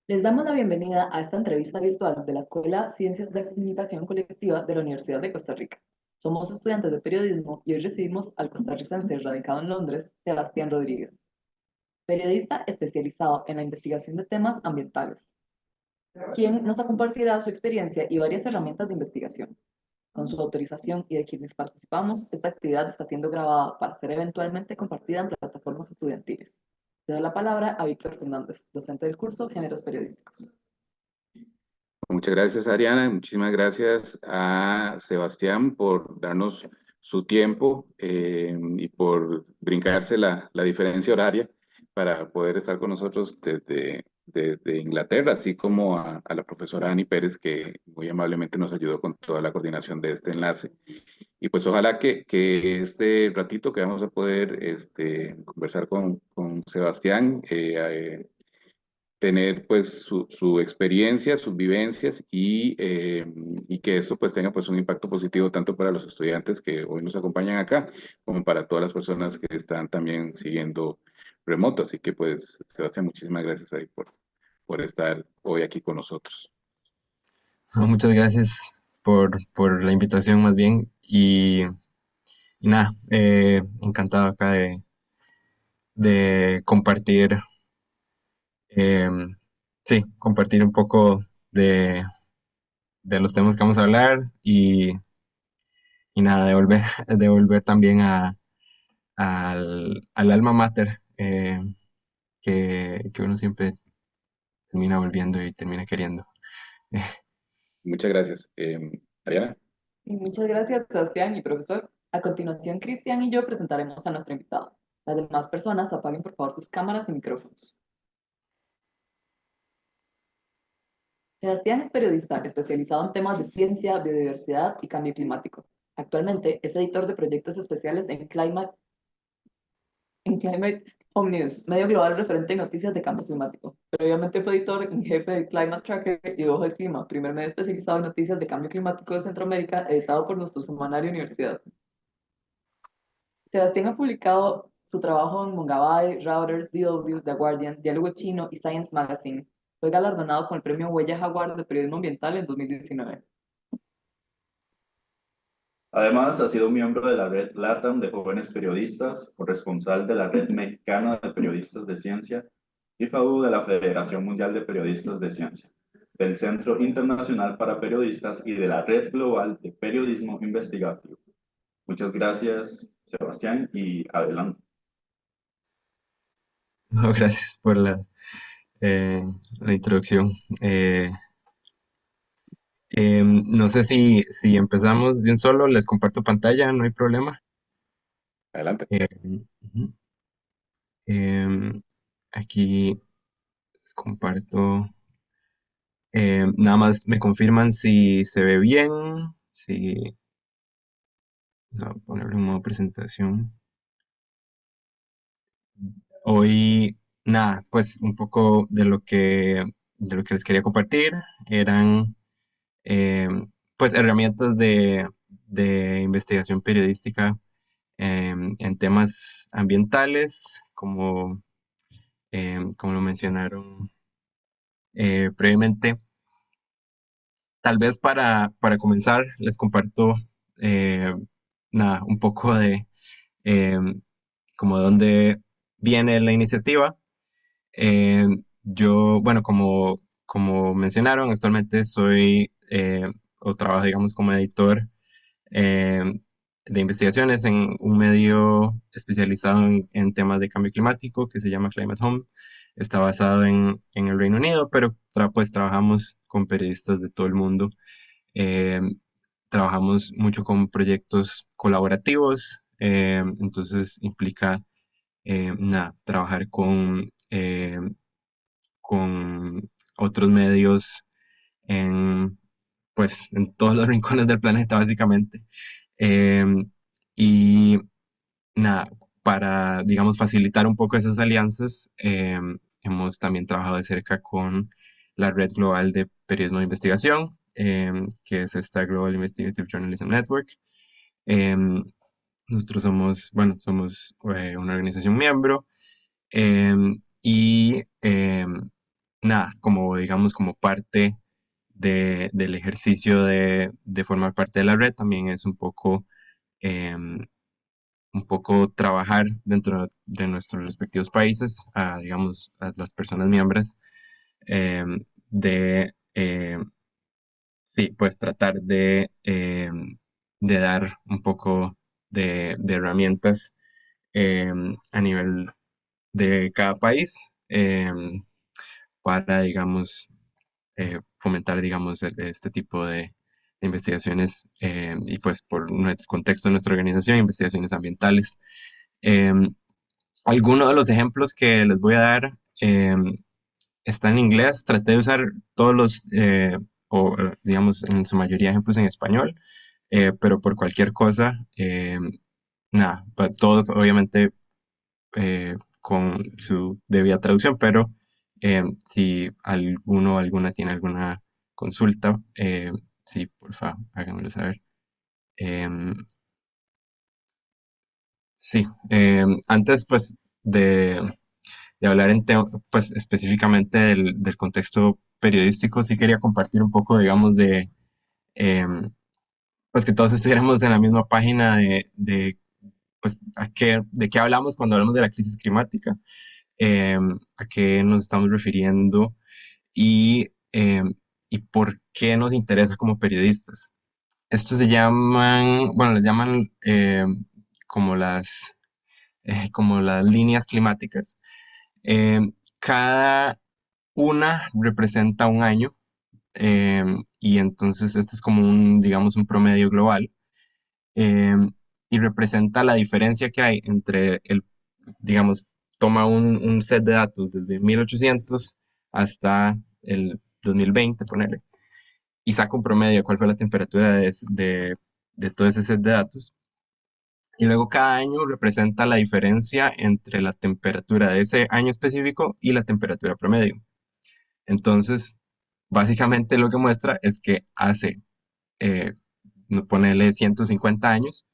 Les damos la bienvenida a esta entrevista virtual de la Escuela Ciencias de Comunicación Colectiva de la Universidad de Costa Rica. Somos estudiantes de periodismo y hoy recibimos al costarricense radicado en Londres, Sebastián Rodríguez, periodista especializado en la investigación de temas ambientales, quien nos compartirá su experiencia y varias herramientas de investigación. Con su autorización y de quienes participamos, esta actividad está siendo grabada para ser eventualmente compartida en plataformas estudiantiles. Le doy la palabra a Víctor Fernández, docente del curso Géneros Periodísticos. Muchas gracias, Ariana. Muchísimas gracias a Sebastián por darnos su tiempo y por brincarse la diferencia horaria para poder estar con nosotros desde Inglaterra, así como a la profesora Ani Pérez, que muy amablemente nos ayudó con toda la coordinación de este enlace. Y pues ojalá que este ratito que vamos a poder conversar con Sebastián, tener pues su experiencia, sus vivencias y que esto pues tenga pues un impacto positivo tanto para los estudiantes que hoy nos acompañan acá como para todas las personas que están también siguiendo remoto. Así que pues Sebastián, muchísimas gracias ahí por estar hoy aquí con nosotros. Muchas gracias por la invitación más bien y nada, encantado acá de compartir, sí, compartir un poco de, de los temas que vamos a hablar y nada, de volver también al alma mater que uno siempre termina volviendo y termina queriendo. Muchas gracias. Ariana. Y muchas gracias, Sebastián y profesor. A continuación, Cristian y yo presentaremos a nuestro invitado. Las demás personas apaguen por favor sus cámaras y micrófonos. Sebastián es periodista especializado en temas de ciencia, biodiversidad y cambio climático. Actualmente es editor de proyectos especiales en Climate Home News, medio global referente en noticias de cambio climático. Previamente fue editor en jefe de Climate Tracker y Ojo del Clima, primer medio especializado en noticias de cambio climático de Centroamérica, editado por nuestro semanario Universidad. Sebastián ha publicado su trabajo en Mongabay, Reuters, DW, The Guardian, Diálogo Chino y Science Magazine. Fue galardonado con el premio Huella Jaguar de Periodismo Ambiental en 2019. Además, ha sido miembro de la Red LATAM de Jóvenes Periodistas, corresponsal de la Red Mexicana de Periodistas de Ciencia y FAU de la Federación Mundial de Periodistas de Ciencia, del Centro Internacional para Periodistas y de la Red Global de Periodismo Investigativo. Muchas gracias, Sebastián, y adelante. No, gracias por la introducción. Eh, no sé si empezamos de un solo, les comparto pantalla, no hay problema. Adelante. Ujú. Em, Aquí les comparto. Nada más me confirman si se ve bien, si vamos a ponerle en modo presentación. Hoy, nada, pues un poco de lo que les quería compartir eran pues herramientas de investigación periodística en temas ambientales, como lo mencionaron previamente. Tal vez para comenzar, les comparto eh, nada, un poco de como de dónde viene la iniciativa. Eh, yo, bueno, como mencionaron, actualmente soy o trabajo, digamos, como editor eh, de investigaciones en un medio especializado en temas de cambio climático que se llama Climate Home. Está basado en el Reino Unido, pero pues trabajamos con periodistas de todo el mundo. Eh, Trabajamos mucho con proyectos colaborativos, entonces implica nada, trabajar con otros medios en, pues, en todos los rincones del planeta, básicamente. Em, y nada, para, digamos, facilitar un poco esas alianzas, hemos también trabajado de cerca con la Red Global de Periodismo de Investigación, que es esta Global Investigative Journalism Network. Em, Nosotros somos, bueno, somos una organización miembro y nada, como digamos, como parte del ejercicio de formar parte de la red, también es em, un poco trabajar dentro de nuestros respectivos países, digamos, a las personas miembros, de, sí, pues tratar de dar un poco de herramientas a nivel de cada país, para, digamos, fomentar, digamos, este tipo de investigaciones, y pues por nuestro contexto de nuestra organización, investigaciones ambientales. Em, Algunos de los ejemplos que les voy a dar está en inglés. Traté de usar todos digamos, en su mayoría ejemplos en español, pero por cualquier cosa, nada, todo obviamente con su debida traducción, pero si alguno o alguna tiene alguna consulta, sí, por favor, háganmelo saber. Em, sí, antes pues de hablar pues específicamente del contexto periodístico, sí quería compartir un poco, digamos, em, pues que todos estuviéramos en la misma página pues, de qué hablamos cuando hablamos de la crisis climática, a qué nos estamos refiriendo y, y por qué nos interesa como periodistas. Estos se llaman, bueno, les llaman como como las líneas climáticas. Cada una representa un año, y entonces esto es como digamos, un promedio global, y representa la diferencia que hay entre digamos, toma un set de datos desde 1800 hasta el 2020, ponele, y saca un promedio de cuál fue la temperatura de todo ese set de datos. Y luego cada año representa la diferencia entre la temperatura de ese año específico y la temperatura promedio. Entonces, básicamente lo que muestra es que hace, eh, ponerle 150 años,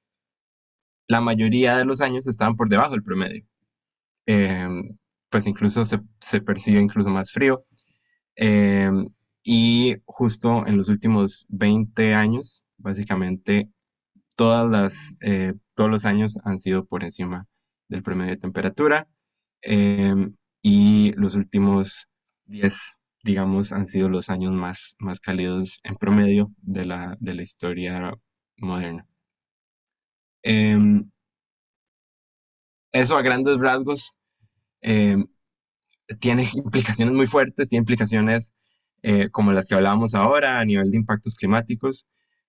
la mayoría de los años estaban por debajo del promedio. Eh, pues incluso se percibe incluso más frío. Eh, y justo en los últimos 20 años, básicamente todos los años han sido por encima del promedio de temperatura. Y los últimos 10, digamos, han sido los años más cálidos en promedio de la historia moderna. Em, Eso a grandes rasgos em, tiene implicaciones muy fuertes, tiene implicaciones como las que hablábamos ahora a nivel de impactos climáticos,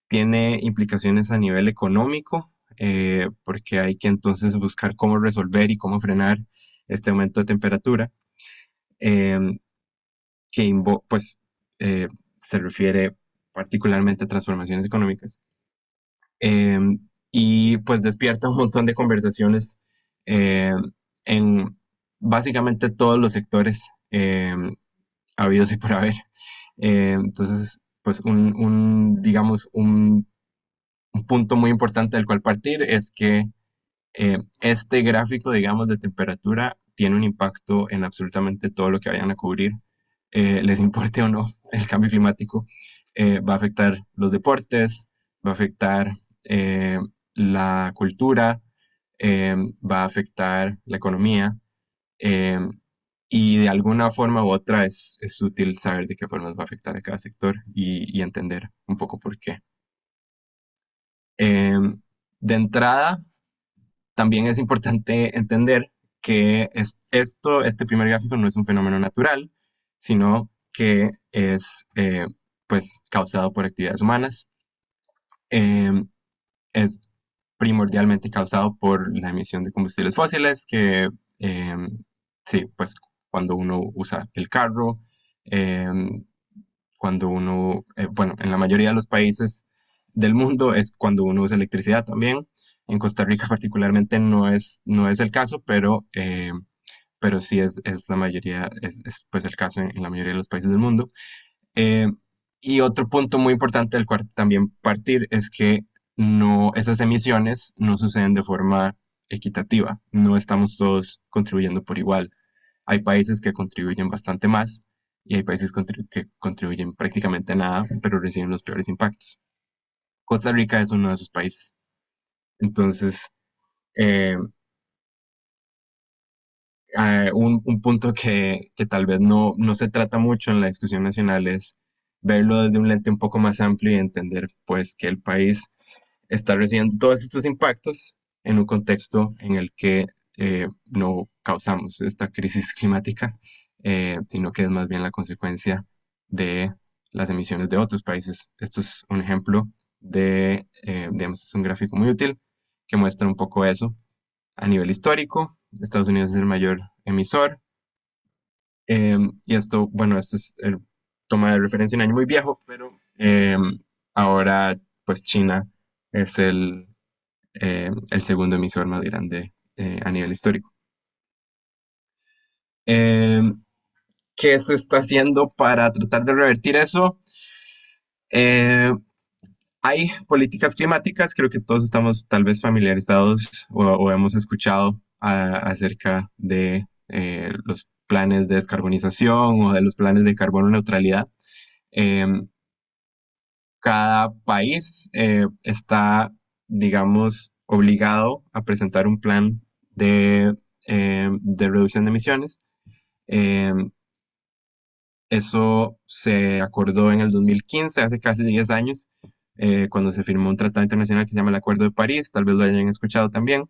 tiene implicaciones a nivel económico, porque hay que entonces buscar cómo resolver y cómo frenar este aumento de temperatura, em, pues eh, se refiere particularmente a transformaciones económicas. em, y pues despierta un montón de conversaciones en básicamente todos los sectores habidos y por haber. Entonces, pues digamos, un punto muy importante del cual partir es que este gráfico, digamos, de temperatura tiene un impacto en absolutamente todo lo que vayan a cubrir, les importe o no el cambio climático. Va a afectar los deportes, va a afectar eh, la cultura, va a afectar la economía, eh, y de alguna forma u otra es útil saber de qué forma va a afectar a cada sector y entender un poco por qué. De entrada, también es importante entender que este primer gráfico no es un fenómeno natural, sino que es pues causado por actividades humanas. Em, es primordialmente causado por la emisión de combustibles fósiles, que em, sí, pues cuando uno usa el carro, em, cuando uno, bueno, en la mayoría de los países del mundo es cuando uno usa electricidad también. En Costa Rica particularmente no es el caso, pero sí es la mayoría, pues el caso en la mayoría de los países del mundo. Eh, y otro punto muy importante del cual también partir es que esas emisiones no suceden de forma equitativa, no estamos todos contribuyendo por igual. Hay países que contribuyen bastante más y hay países que contribuyen prácticamente nada, pero reciben los peores impactos. Costa Rica es uno de esos países. Entonces, eh, un punto que tal vez no se trata mucho en la discusión nacional es verlo desde un lente un poco más amplio y entender pues que el país está recibiendo todos estos impactos en un contexto en el que no causamos esta crisis climática, sino que es más bien la consecuencia de las emisiones de otros países. Esto es un ejemplo digamos, es un gráfico muy útil que muestra un poco eso. A nivel histórico, Estados Unidos es el mayor emisor, y esto, bueno, este es el toma de referencia un año muy viejo, pero ahora pues China es el segundo emisor más grande a nivel histórico. ¿Qué se está haciendo para tratar de revertir eso? Eh, Hay políticas climáticas, creo que todos estamos tal vez familiarizados o hemos escuchado acerca de los planes de descarbonización o de los planes de carbono neutralidad. Em, Cada país está, digamos, obligado a presentar un plan de reducción de emisiones. Em, Eso se acordó en el 2015, hace casi 10 años, cuando se firmó un tratado internacional que se llama el Acuerdo de París, tal vez lo hayan escuchado también,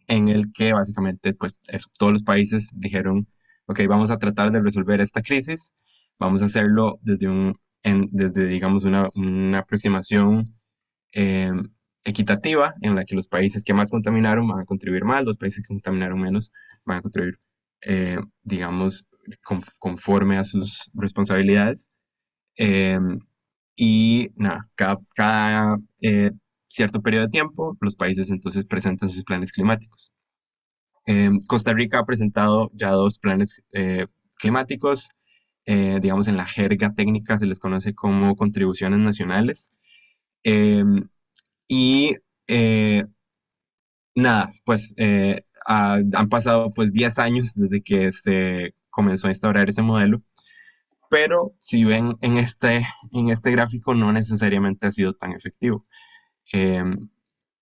en el que básicamente pues todos los países dijeron, ok, vamos a tratar de resolver esta crisis, vamos a hacerlo desde digamos, una aproximación eh, equitativa en la que los países que más contaminaron van a contribuir más, los países que contaminaron menos van a contribuir, digamos, conforme a sus responsabilidades. Eh, y nada, cada cierto periodo de tiempo, los países entonces presentan sus planes climáticos. Costa Rica ha presentado ya dos planes climáticos, digamos en la jerga técnica se les conoce como contribuciones nacionales. Y eh, nada, pues han pasado pues 10 años desde que se comenzó a instaurar ese modelo, pero si ven en este gráfico no necesariamente ha sido tan efectivo. Eh,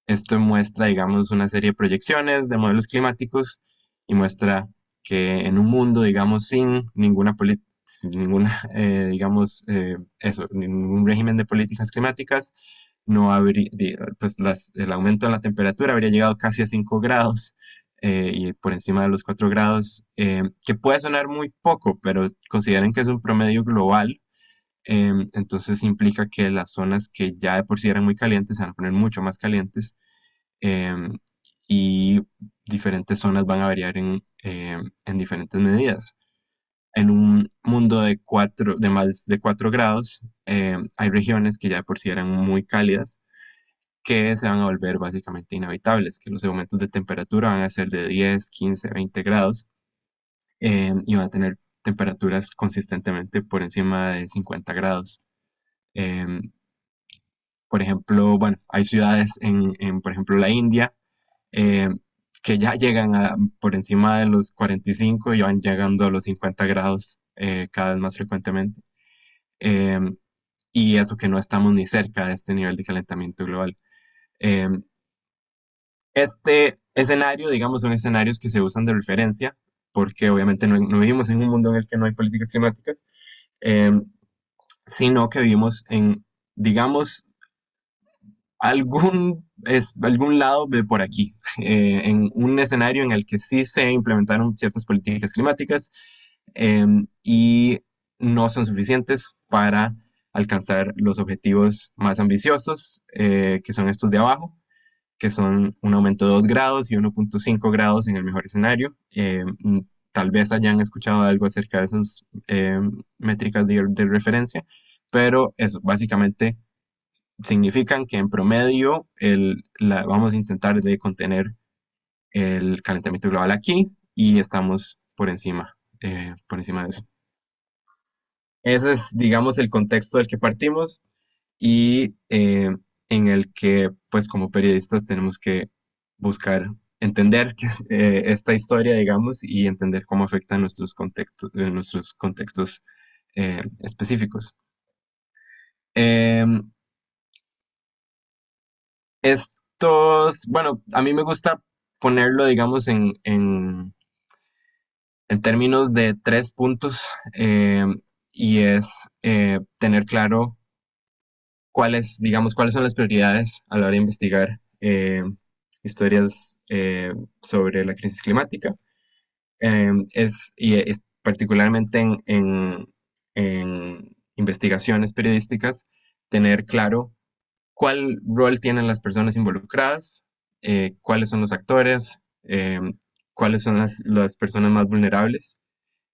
Esto muestra, digamos, una serie de proyecciones de modelos climáticos y muestra que en un mundo, digamos, sin ninguna, digamos, eso, ningún régimen de políticas climáticas, no habría, pues el aumento en la temperatura habría llegado casi a 5 grados y por encima de los 4 grados, que puede sonar muy poco, pero consideren que es un promedio global. Entonces implica que las zonas que ya de por sí eran muy calientes se van a poner mucho más calientes, em, y diferentes zonas van a variar en diferentes medidas. En un mundo de más de 4 grados, hay regiones que ya de por sí eran muy cálidas que se van a volver básicamente inhabitables, que los aumentos de temperatura van a ser de 10, 15, 20 grados, y van a tener temperaturas consistentemente por encima de 50 grados. Em, por ejemplo, bueno, hay ciudades por ejemplo, la India, eh, que ya llegan por encima de los 45 y van llegando a los 50 grados cada vez más frecuentemente. Eh, y eso que no estamos ni cerca de este nivel de calentamiento global. Eh, este escenario, digamos, son escenarios que se usan de referencia, porque obviamente no vivimos en un mundo en el que no hay políticas climáticas, eh, sino que vivimos digamos, algún lado de por aquí, en un escenario en el que sí se implementaron ciertas políticas climáticas, y no son suficientes para alcanzar los objetivos más ambiciosos, que son estos de abajo, que son un aumento de 2 grados y 1,5 grados en el mejor escenario. Tal vez hayan escuchado algo acerca de esas métricas de referencia, pero eso, básicamente significan que en promedio vamos a intentar de contener el calentamiento global aquí y estamos por encima de eso. Ese es, digamos, el contexto del que partimos y en el que, pues, como periodistas tenemos que buscar entender esta historia, digamos, y entender cómo afecta nuestros contextos específicos. Em, bueno, a mí me gusta ponerlo, digamos, en términos de 3 puntos, y es tener claro digamos, cuáles son las prioridades a la hora de investigar historias sobre la crisis climática. Y es particularmente en investigaciones periodísticas, tener claro cuál rol tienen las personas involucradas, cuáles son los actores, cuáles son las personas más vulnerables,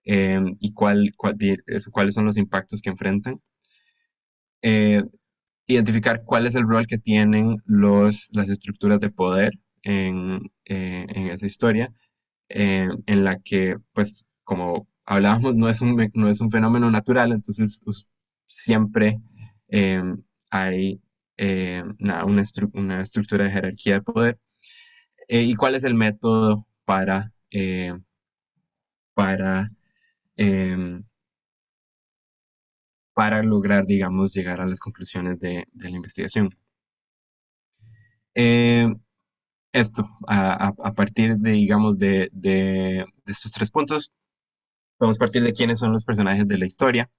y cuáles son los impactos que enfrentan. Eh, Identificar cuál es el rol que tienen las estructuras de poder en esa historia, en la que, pues, como hablábamos, no es un fenómeno natural, entonces siempre hay una estructura de jerarquía de poder, y cuál es el método para, em, para lograr, digamos, llegar a las conclusiones de la investigación. Eh, a partir de, digamos, de estos 3 puntos, podemos partir de quiénes son los personajes de la historia,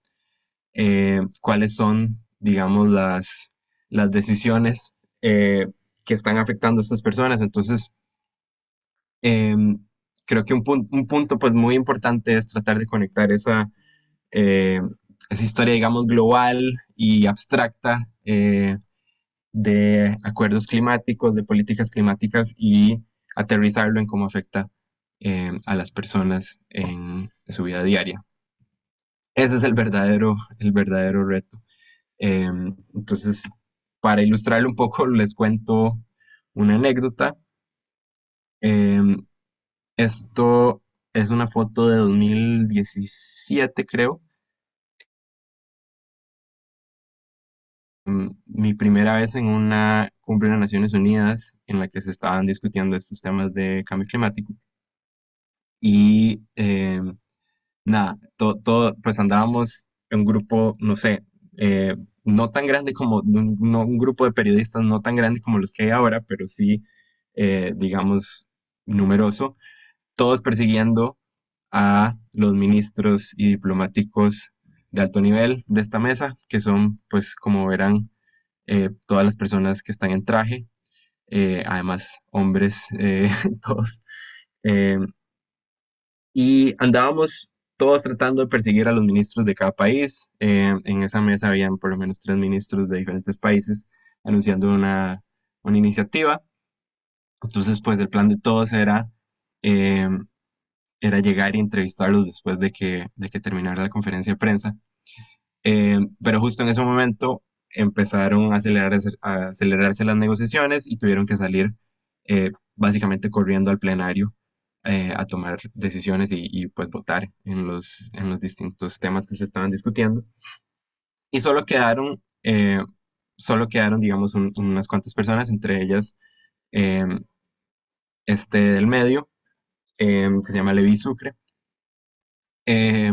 cuáles son, digamos, las decisiones que están afectando a estas personas. Entonces, em, creo que un punto pues muy importante es tratar de conectar eh, esa historia, digamos, global y abstracta, de acuerdos climáticos, de políticas climáticas, y aterrizarlo en cómo afecta a las personas en su vida diaria. Ese es el verdadero reto. Entonces, para ilustrarlo un poco, les cuento una anécdota. Em, Esto es una foto de 2017, creo. Mi primera vez en una cumbre de Naciones Unidas en la que se estaban discutiendo estos temas de cambio climático. Y nada, pues andábamos en un grupo, no sé, no tan grande como, no, un grupo de periodistas no tan grande como los que hay ahora, pero sí, digamos, numeroso, todos persiguiendo a los ministros y diplomáticos de alto nivel de esta mesa, que son, pues, como verán, todas las personas que están en traje, además hombres, todos. eh, y andábamos todos tratando de perseguir a los ministros de cada país. En esa mesa habían por lo menos 3 ministros de diferentes países anunciando una iniciativa. Entonces, pues el plan de todos eh, era llegar y entrevistarlos después de que terminara la conferencia de prensa. Pero justo en ese momento empezaron a acelerarse las negociaciones y tuvieron que salir, básicamente corriendo al plenario, a tomar decisiones pues votar en los distintos temas que se estaban discutiendo. Y solo quedaron, digamos, unas cuantas personas, entre ellas eh, este del medio, que se llama Levi Sucre. Eh,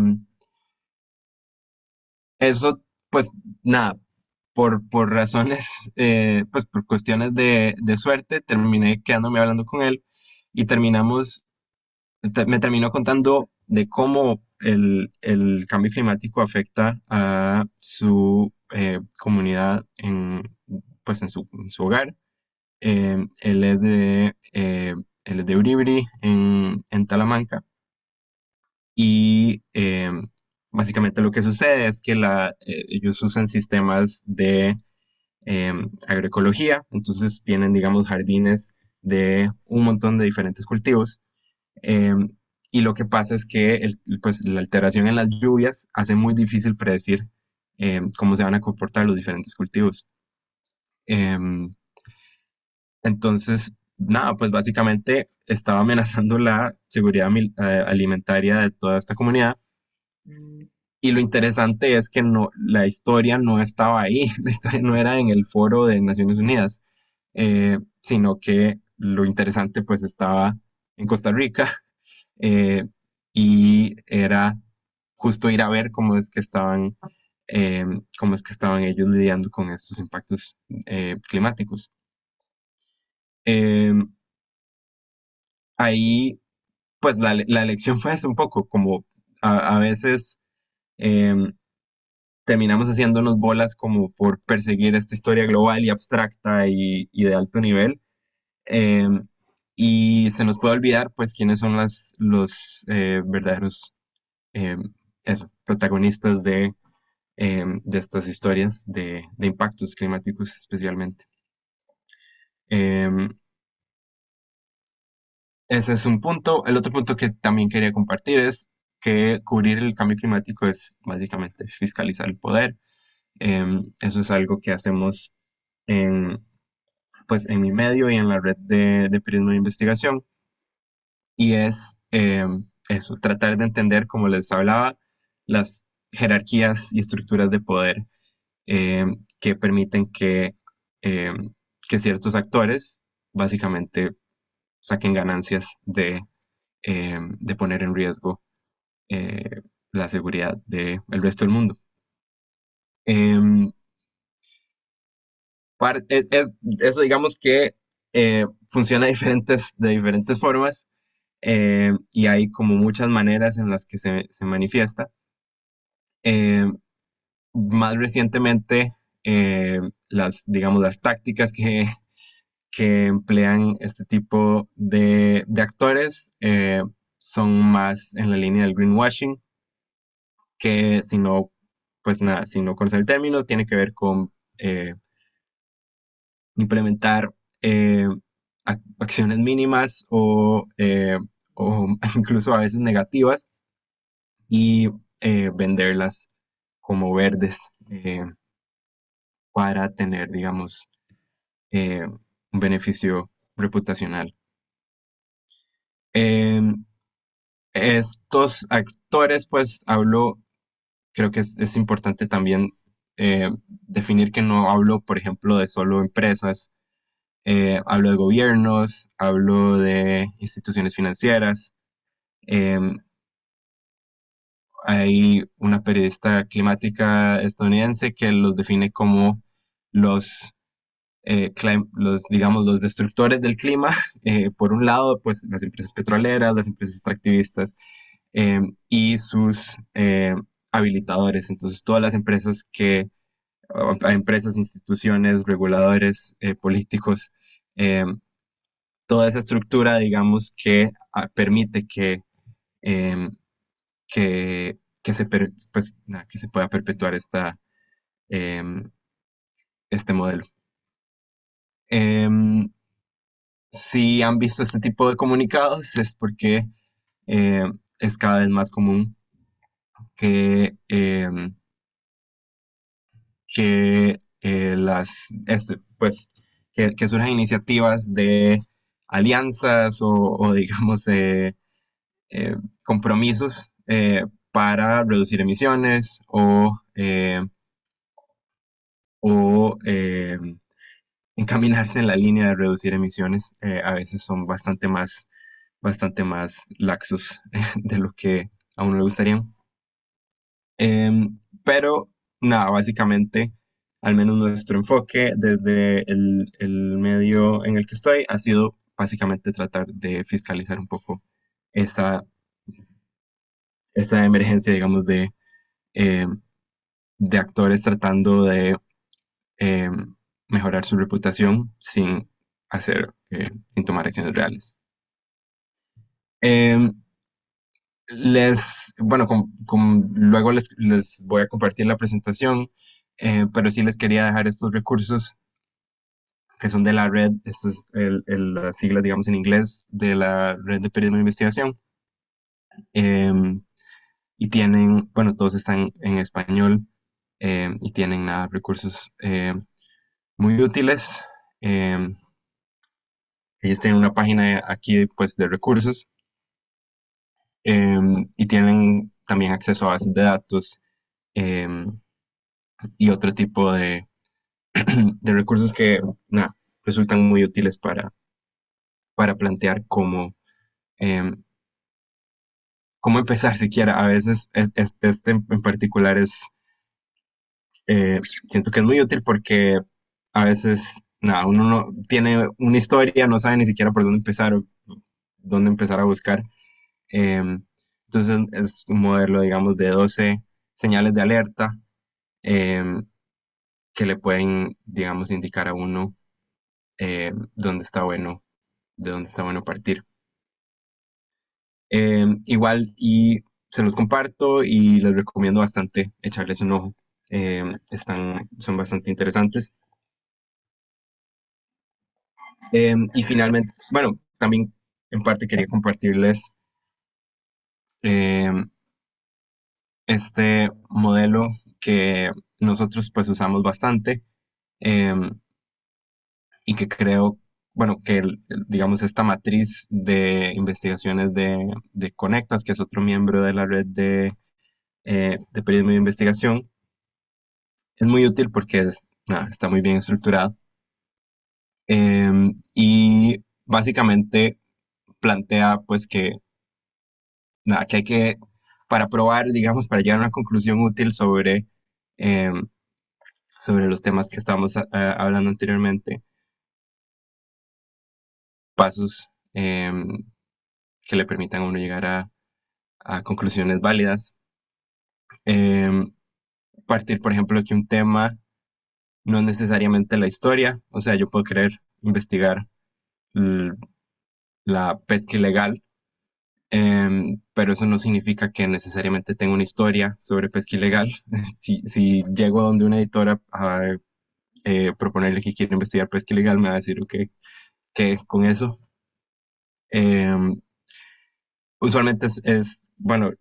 Eso, pues nada, por razones, pues por cuestiones de suerte, terminé quedándome hablando con él, y me terminó contando de cómo el cambio climático afecta a su comunidad pues en su hogar. Él es de Uribri, en Talamanca. Y básicamente lo que sucede es que ellos usan sistemas de agroecología, entonces tienen, digamos, jardines de un montón de diferentes cultivos. em, y lo que pasa es que pues, la alteración en las lluvias hace muy difícil predecir cómo se van a comportar los diferentes cultivos. Em, entonces, nada, pues básicamente estaba amenazando la seguridad alimentaria de toda esta comunidad. Y lo interesante es que la historia no estaba ahí, la historia no era en el foro de Naciones Unidas, sino que lo interesante pues estaba en Costa Rica, eh, y era justo ir a ver cómo es que estaban ellos lidiando con estos impactos climáticos. Em, Ahí, pues la elección fue eso un poco, como a veces em, terminamos haciéndonos bolas como por perseguir esta historia global y abstracta y de alto nivel. em, y se nos puede olvidar, pues, quiénes son los verdaderos protagonistas de estas historias de impactos climáticos especialmente. Em, Ese es un punto. El otro punto que también quería compartir es que cubrir el cambio climático es básicamente fiscalizar el poder. Eso es algo que hacemos en, pues, en mi medio y en la red de periodismo de investigación. Y es eso, tratar de entender, como les hablaba, las jerarquías y estructuras de poder que permiten eh, que ciertos actores básicamente saquen ganancias de poner en riesgo la seguridad del resto del mundo. Em, Eso digamos que funciona de diferentes formas, y hay como muchas maneras en las que se manifiesta. Em, Más recientemente, digamos, las tácticas que emplean este tipo de actores son más en la línea del greenwashing, que si no, pues nada, si no conoce el término, tiene que ver con implementar eh, acciones mínimas o incluso a veces negativas y venderlas como verdes para tener, digamos, un beneficio reputacional. Em, Estos actores, pues creo que es importante también definir que no hablo, por ejemplo, de solo empresas, hablo de gobiernos, hablo de instituciones financieras. em, Hay una periodista climática estadounidense que los define como los digamos, los destructores del clima. Por un lado, pues las empresas petroleras, las empresas extractivistas, y sus habilitadores. Entonces, todas las empresas empresas, instituciones, reguladores, políticos, eh, toda esa estructura, digamos, que permite eh, pues, que se pueda perpetuar em, este modelo. Em, si han visto este tipo de comunicados es porque es cada vez más común que, pues, que surjan iniciativas de alianzas o digamos, eh, compromisos para reducir emisiones o encaminarse en la línea de reducir emisiones. A veces son bastante más laxos de lo que a uno le gustaría. Pero nada, básicamente, al menos nuestro enfoque desde el medio en el que estoy ha sido básicamente tratar de fiscalizar un poco esa, esa emergencia, digamos, eh, de actores tratando de eh, mejorar su reputación sin tomar acciones reales. Eh, bueno, luego les voy a compartir la presentación, pero sí les quería dejar estos recursos que son de la red. Esta es las siglas, digamos, en inglés, de la red de periodismo de investigación. Y tienen, bueno, todos están en español, y tienen nada, recursos muy útiles. Em, Ellos tienen una página aquí, pues, de recursos, y tienen también acceso a bases de datos em, y otro tipo de recursos que nada, resultan muy útiles para plantear em, cómo empezar siquiera. A veces este en particular siento que es muy útil porque a veces, nada, uno no tiene una historia, no sabe ni siquiera por dónde empezar o dónde empezar a buscar. Em, entonces es un modelo, digamos, de 12 señales de alerta em, que le pueden, digamos, indicar a uno dónde está bueno, de dónde está bueno partir. Igual, y se los comparto y les recomiendo bastante echarles un ojo. Son bastante interesantes. Y finalmente, bueno, también en parte quería compartirles em, este modelo que nosotros pues usamos bastante em, y que creo, bueno, que digamos esta matriz de investigaciones de Conectas, que es otro miembro de la red de periodismo de investigación, es muy útil porque nada, está muy bien estructurado. Y básicamente plantea pues que, nada, que hay que, para probar, digamos, para llegar a una conclusión útil em, sobre los temas que estábamos hablando anteriormente, pasos que le permitan a uno llegar a conclusiones válidas. Em, Partir, por ejemplo, que un tema no es necesariamente la historia, o sea, yo puedo querer investigar l- la pesca ilegal, pero eso no significa que necesariamente tenga una historia sobre pesca ilegal. Si llego a donde una editora a proponerle que quiere investigar pesca ilegal, me va a decir, ok, ¿qué con eso? Em, Usualmente bueno,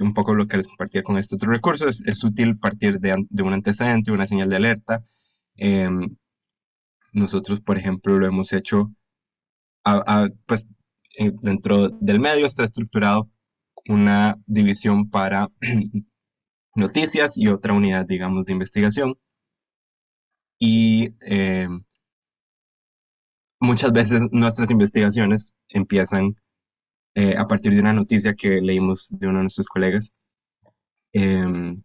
un poco lo que les compartía con este otro recurso, es útil partir de un antecedente, una señal de alerta. Em, Nosotros, por ejemplo, lo hemos hecho, pues dentro del medio está estructurado una división para noticias y otra unidad, digamos, de investigación. Y muchas veces nuestras investigaciones empiezan a partir de una noticia que leímos de uno de nuestros colegas. Em,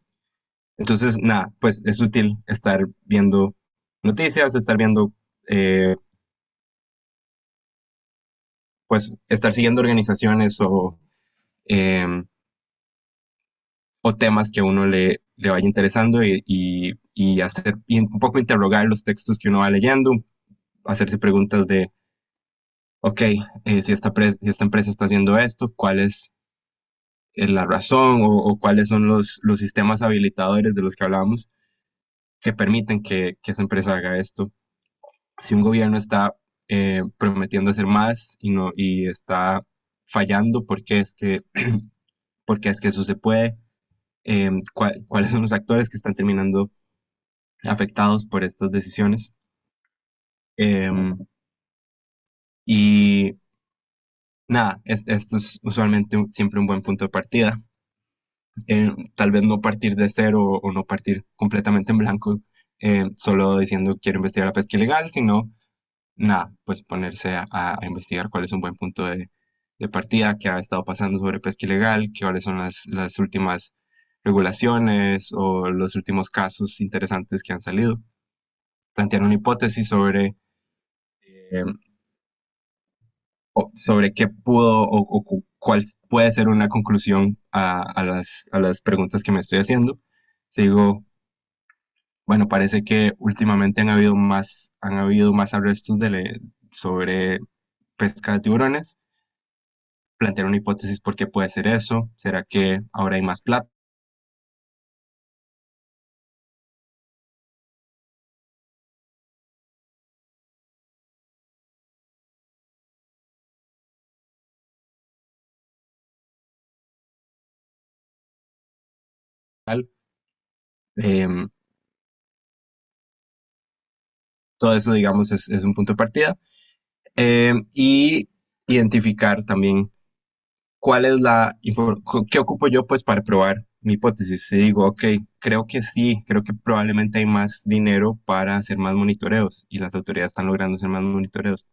entonces, nada, pues es útil estar viendo noticias, estar viendo, pues estar siguiendo organizaciones em, o temas que a uno le vaya interesando y un poco interrogar los textos que uno va leyendo, hacerse preguntas de, ok, si esta empresa está haciendo esto, ¿cuál es la razón o cuáles son los sistemas habilitadores de los que hablábamos que permiten que esa empresa haga esto? Si un gobierno está prometiendo hacer más y está fallando, por qué es que eso se puede? ¿Cuáles son los actores que están terminando afectados por estas decisiones? Em, y nada, esto es usualmente siempre un buen punto de partida. Tal vez no partir de cero o no partir completamente en blanco, solo diciendo quiero investigar la pesca ilegal, sino nada, pues ponerse a investigar cuál es un buen punto de partida, qué ha estado pasando sobre pesca ilegal, cuáles son las últimas regulaciones o los últimos casos interesantes que han salido. Plantear una hipótesis eh, sobre qué pudo o cuál puede ser una conclusión a las preguntas que me estoy haciendo. Si digo, bueno, parece que últimamente han habido más arrestos sobre pesca de tiburones. Plantear una hipótesis por qué puede ser eso. ¿Será que ahora hay más plata? Em, Todo eso, digamos, es un punto de partida. Y identificar también cuál es qué ocupo yo pues para probar mi hipótesis. Si digo, ok, creo que sí, creo que probablemente hay más dinero para hacer más monitoreos y las autoridades están logrando hacer más monitoreos.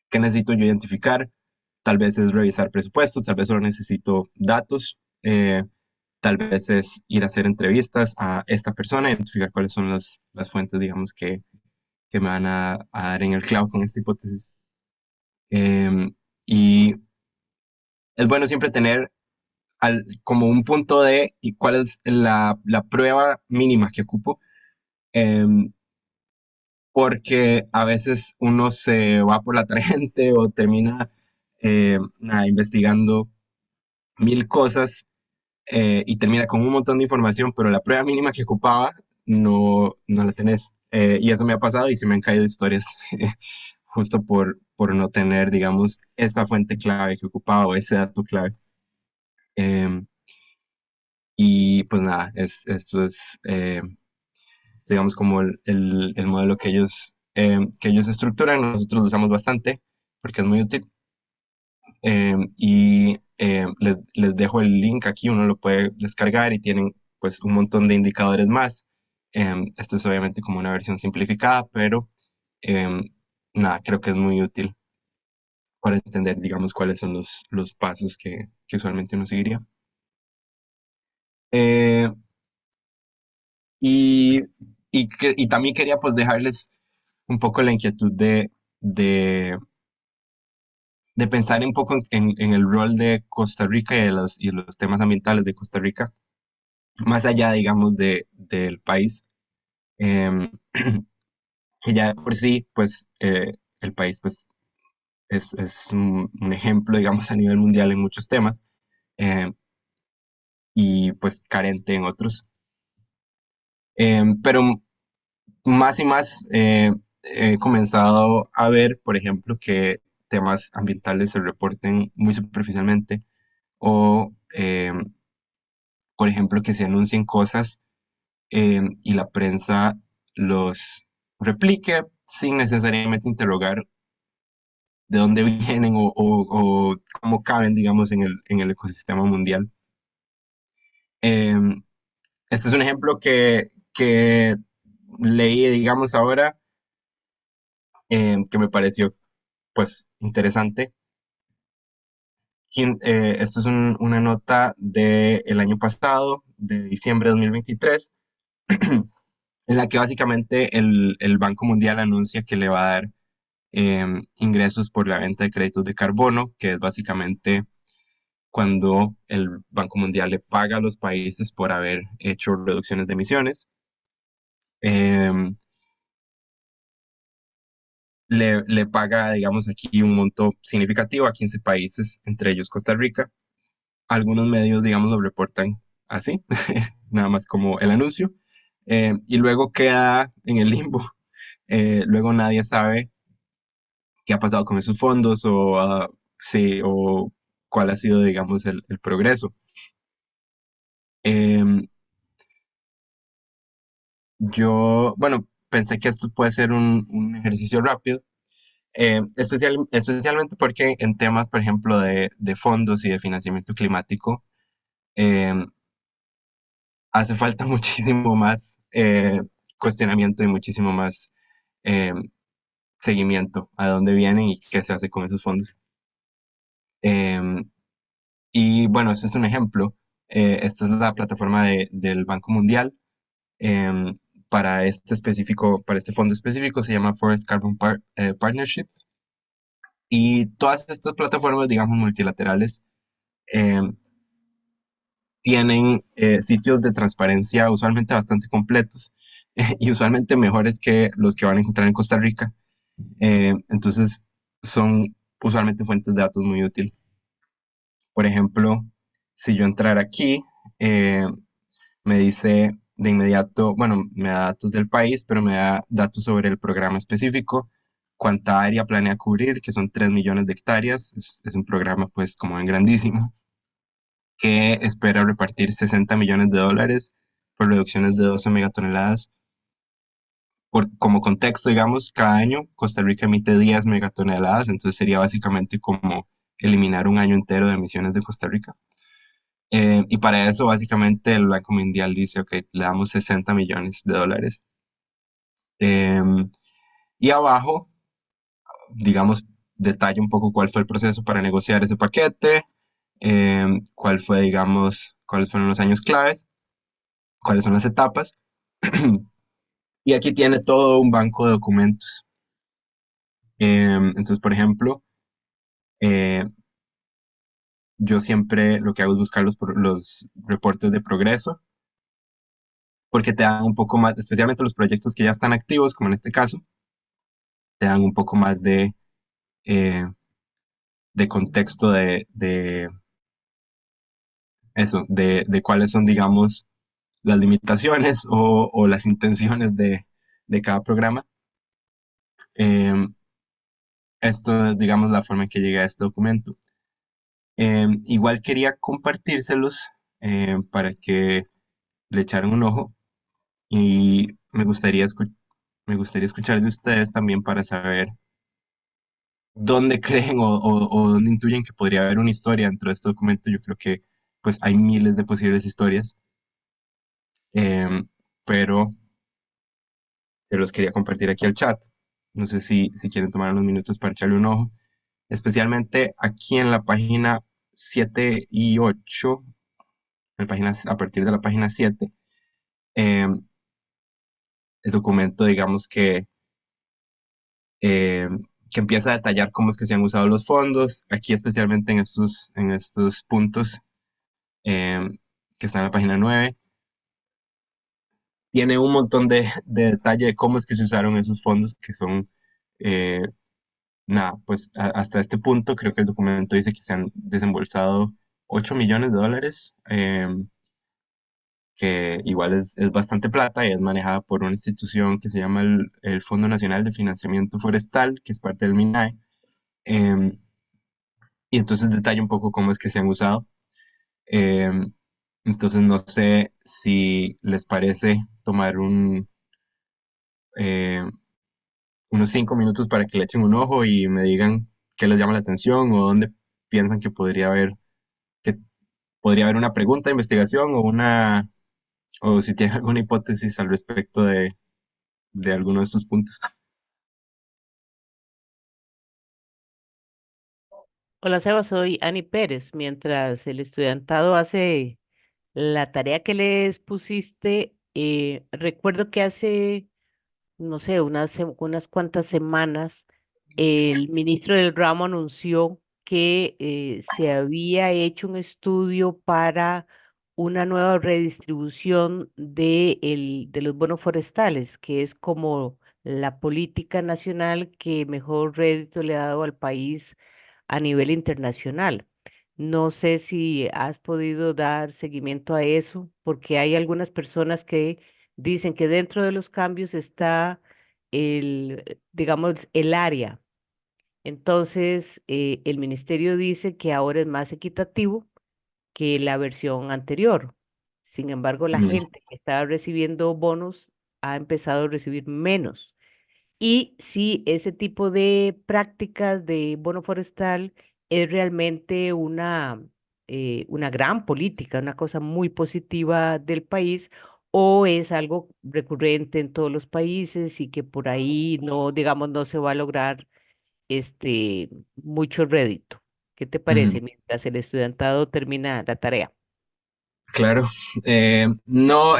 ¿Qué necesito yo identificar? Tal vez es revisar presupuestos, tal vez solo necesito datos, tal vez es ir a hacer entrevistas a esta persona, identificar cuáles son las fuentes, digamos, que me van a dar en el clavo con esta hipótesis. Y es bueno siempre tener como un punto de y cuál es la prueba mínima que ocupo, em, porque a veces uno se va por la tangente o termina investigando mil cosas y termina con un montón de información, pero la prueba mínima que ocupaba no la tenés. Y eso me ha pasado y se me han caído historias justo por no tener, digamos, esa fuente clave que ocupaba o ese dato clave. Em, y pues nada, esto es, digamos, como el modelo que ellos estructuran. Nosotros lo usamos bastante porque es muy útil. Les dejo el link aquí, uno lo puede descargar y tienen pues un montón de indicadores más. Esto es obviamente como una versión simplificada, pero em, nada, creo que es muy útil para entender, digamos, cuáles son los pasos que usualmente uno seguiría. Eh, y, y también quería pues dejarles un poco la inquietud de, de pensar un poco en el rol de Costa Rica y los temas ambientales de Costa Rica, más allá, digamos, del país. em, que ya de por sí, pues, el país, pues, es un ejemplo, digamos, a nivel mundial en muchos temas, em, y pues carente en otros. Pero más y más he comenzado a ver, por ejemplo, que temas ambientales se reporten muy superficialmente o, por ejemplo, que se anuncien cosas y la prensa los replique sin necesariamente interrogar de dónde vienen o cómo caben, digamos, en el ecosistema mundial. Em, este es un ejemplo que leí, digamos, ahora, que me pareció, pues, interesante. Esto es una nota del año pasado, de diciembre de 2023, en la que básicamente el Banco Mundial anuncia que le va a dar ingresos por la venta de créditos de carbono, que es básicamente cuando el Banco Mundial le paga a los países por haber hecho reducciones de emisiones. Em, le paga, digamos, aquí un monto significativo a 15 países, entre ellos Costa Rica. Algunos medios, digamos, lo reportan así, nada más como el anuncio. Y luego queda en el limbo. Luego nadie sabe qué ha pasado con esos fondos o, sí, o cuál ha sido, digamos, el progreso. Em, bueno, pensé que esto puede ser un ejercicio rápido, especialmente porque en temas, por ejemplo, de fondos y de financiamiento climático, em, hace falta muchísimo más cuestionamiento y muchísimo más em, seguimiento a dónde vienen y qué se hace con esos fondos. Em, y bueno, este es un ejemplo. Esta es la plataforma del Banco Mundial. em, para este fondo específico se llama Forest Carbon Partnership. Y todas estas plataformas, digamos, multilaterales, em, tienen sitios de transparencia usualmente bastante completos y usualmente mejores que los que van a encontrar en Costa Rica. Entonces, son usualmente fuentes de datos muy útiles. Por ejemplo, si yo entrara aquí, eh, me dice de inmediato, bueno, me da datos del país, pero me da datos sobre el programa específico, cuánta área planea cubrir, que son 3 millones de hectáreas. Es un programa pues como en grandísimo, que espera repartir 60 millones de dólares por reducciones de 12 megatoneladas. Como contexto, digamos, cada año Costa Rica emite 10 megatoneladas, entonces sería básicamente como eliminar un año entero de emisiones de Costa Rica. Y para eso, básicamente, el Banco Mundial dice, ok, le damos 60 millones de dólares. Em, y abajo, digamos, detalla un poco cuál fue el proceso para negociar ese paquete, cuál fue, digamos, cuáles fueron los años claves, cuáles son las etapas. Y aquí tiene todo un banco de documentos. Entonces, por ejemplo, eh, yo siempre lo que hago es buscar los reportes de progreso, porque te dan un poco más, especialmente los proyectos que ya están activos, como en este caso, te dan un poco más eh, de contexto de eso, de cuáles son, digamos, las limitaciones o las intenciones de cada programa. Em, Esto es, digamos, la forma en que llegué a este documento. Igual quería compartírselos para que le echaran un ojo y me gustaría escuchar de ustedes también para saber dónde creen o dónde intuyen que podría haber una historia dentro de este documento. Yo creo que pues hay miles de posibles historias, em, pero se los quería compartir aquí al chat. No sé si quieren tomar unos minutos para echarle un ojo, especialmente aquí en la página 7 y 8, a partir de la página 7, em, el documento, digamos que empieza a detallar cómo es que se han usado los fondos, aquí especialmente en estos puntos em, que están en la página 9. Tiene un montón de detalle de cómo es que se usaron esos fondos, que son, eh, nada, pues hasta este punto creo que el documento dice que se han desembolsado 8 millones de dólares, que igual es bastante plata y es manejada por una institución que se llama el Fondo Nacional de Financiamiento Forestal, que es parte del MINAE. em, y entonces detalla un poco cómo es que se han usado. em, entonces no sé si les parece tomar eh, unos 5 minutos para que le echen un ojo y me digan qué les llama la atención o dónde piensan que podría haber una pregunta de investigación o si tienen alguna hipótesis al respecto de alguno de estos puntos. Hola, Seba, soy Ani Pérez. Mientras el estudiantado hace la tarea que les pusiste, recuerdo que hace, no sé, unas cuantas semanas, el ministro del ramo anunció que se había hecho un estudio para una nueva redistribución de los bonos forestales, que es como la política nacional que mejor rédito le ha dado al país a nivel internacional. No sé si has podido dar seguimiento a eso, porque hay algunas personas que dicen que dentro de los cambios está digamos, el área. Entonces, el ministerio dice que ahora es más equitativo que la versión anterior. Sin embargo, la Mm, gente que estaba recibiendo bonos ha empezado a recibir menos. Y si ese tipo de prácticas de bono forestal es realmente una gran política, una cosa muy positiva del país, o es algo recurrente en todos los países y que por ahí no, digamos, no se va a lograr este mucho rédito. ¿Qué te ujú. parece mientras el estudiantado termina la tarea? Claro, no,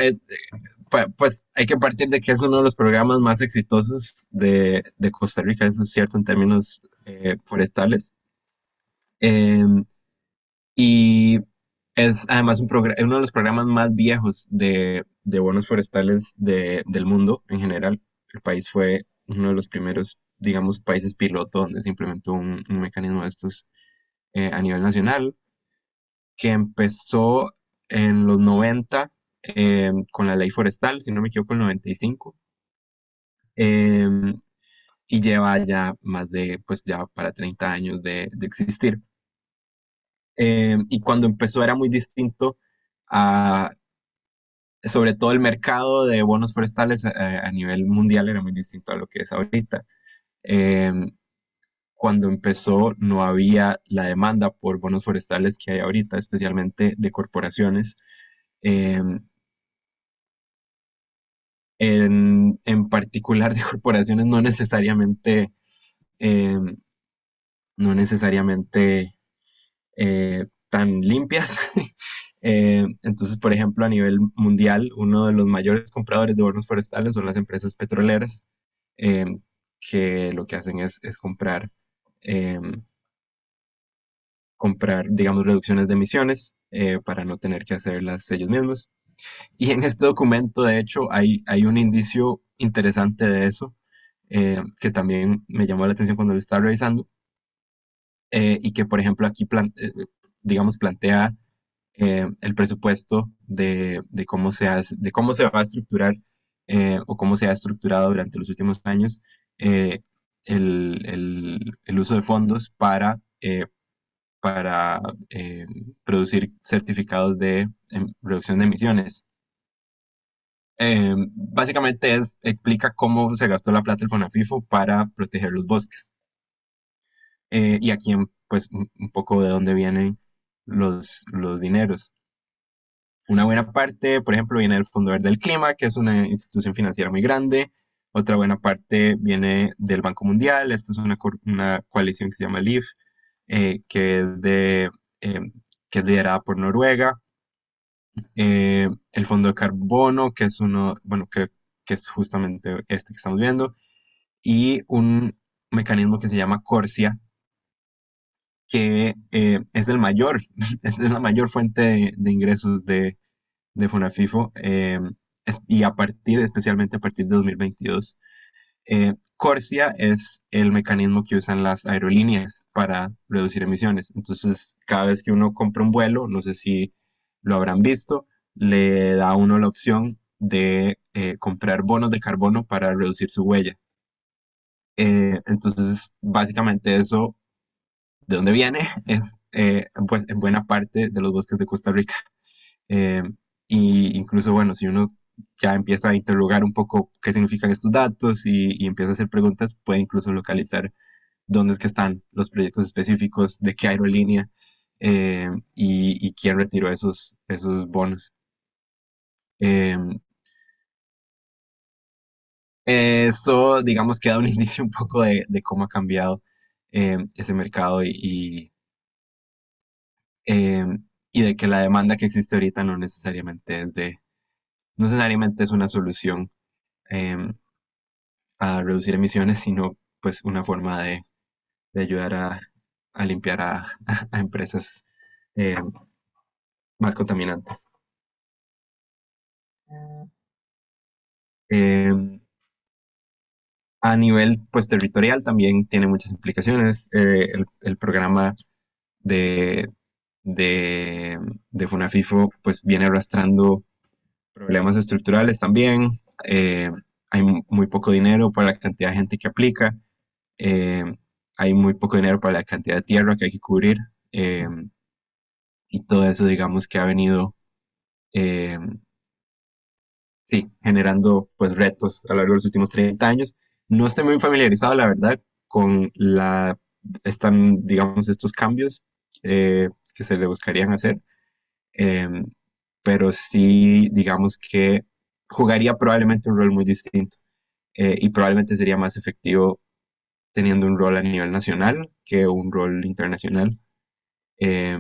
pues hay que partir de que es uno de los programas más exitosos de Costa Rica, eso es cierto en términos forestales. Em, y es además uno de los programas más viejos de bonos forestales del mundo en general. El país fue uno de los primeros, digamos, países piloto donde se implementó un mecanismo de estos a nivel nacional, que empezó en los 90 con la ley forestal, si no me equivoco, el 95, em, y lleva ya más de, pues ya para 30 años de existir. Y cuando empezó era muy distinto a, sobre todo el mercado de bonos forestales a nivel mundial era muy distinto a lo que es ahorita. Em, Cuando empezó no había la demanda por bonos forestales que hay ahorita, especialmente de corporaciones. Em, en particular de corporaciones, no necesariamente no necesariamente tan limpias. Entonces, por ejemplo, a nivel mundial, uno de los mayores compradores de bonos forestales son las empresas petroleras, eh, que lo que hacen es eh, comprar, digamos, reducciones de emisiones para no tener que hacerlas ellos mismos. Y en este documento, de hecho, hay un indicio interesante de eso, que también me llamó la atención cuando lo estaba revisando, y que, por ejemplo, aquí, digamos, plantea el presupuesto de cómo de cómo se va a estructurar, o cómo se ha estructurado durante los últimos años, eh, el uso de fondos para producir certificados de reducción de emisiones. Básicamente explica cómo se gastó la plata del FONAFIFO para proteger los bosques. Y aquí, pues, un poco de dónde vienen los dineros. Una buena parte, por ejemplo, viene del Fondo Verde del Clima, que es una institución financiera muy grande. Otra buena parte viene del Banco Mundial. Esta es una coalición que se llama LIF, que eh, que es liderada por Noruega. El Fondo de Carbono, que es uno, bueno, que es justamente este que estamos viendo. Y un mecanismo que se llama Corsia, que es el mayor, es la mayor fuente de ingresos de FONAFIFO, y especialmente a partir de 2022. Corsia es el mecanismo que usan las aerolíneas para reducir emisiones. Entonces, cada vez que uno compra un vuelo, no sé si lo habrán visto, le da a uno la opción de comprar bonos de carbono para reducir su huella. Entonces, básicamente eso, ¿de dónde viene? Es, pues, en buena parte de los bosques de Costa Rica. Eh, y incluso, bueno, si uno ya empieza a interrogar un poco qué significan estos datos y empieza a hacer preguntas, puede incluso localizar dónde es que están los proyectos específicos, de qué aerolínea, y quién retiró esos bonos. Eh, Eso, digamos, que da un indicio un poco de cómo ha cambiado ese mercado, eh, y de que la demanda que existe ahorita no necesariamente es una solución em, a reducir emisiones, sino pues una forma de ayudar a limpiar a empresas eh, más contaminantes. Eh, a nivel pues territorial también tiene muchas implicaciones. El programa de, de, de FONAFIFO pues viene arrastrando problemas estructurales también. Eh, Hay muy poco dinero para la cantidad de gente que aplica. eh, Hay muy poco dinero para la cantidad de tierra que hay que cubrir. eh, y todo eso, digamos, que ha venido, eh, sí, generando pues retos a lo largo de los últimos 30 años. No estoy muy familiarizado, la verdad, con digamos, estos cambios que se le buscarían hacer, eh, pero sí, digamos que jugaría probablemente un rol muy distinto, y probablemente sería más efectivo teniendo un rol a nivel nacional que un rol internacional. Eh,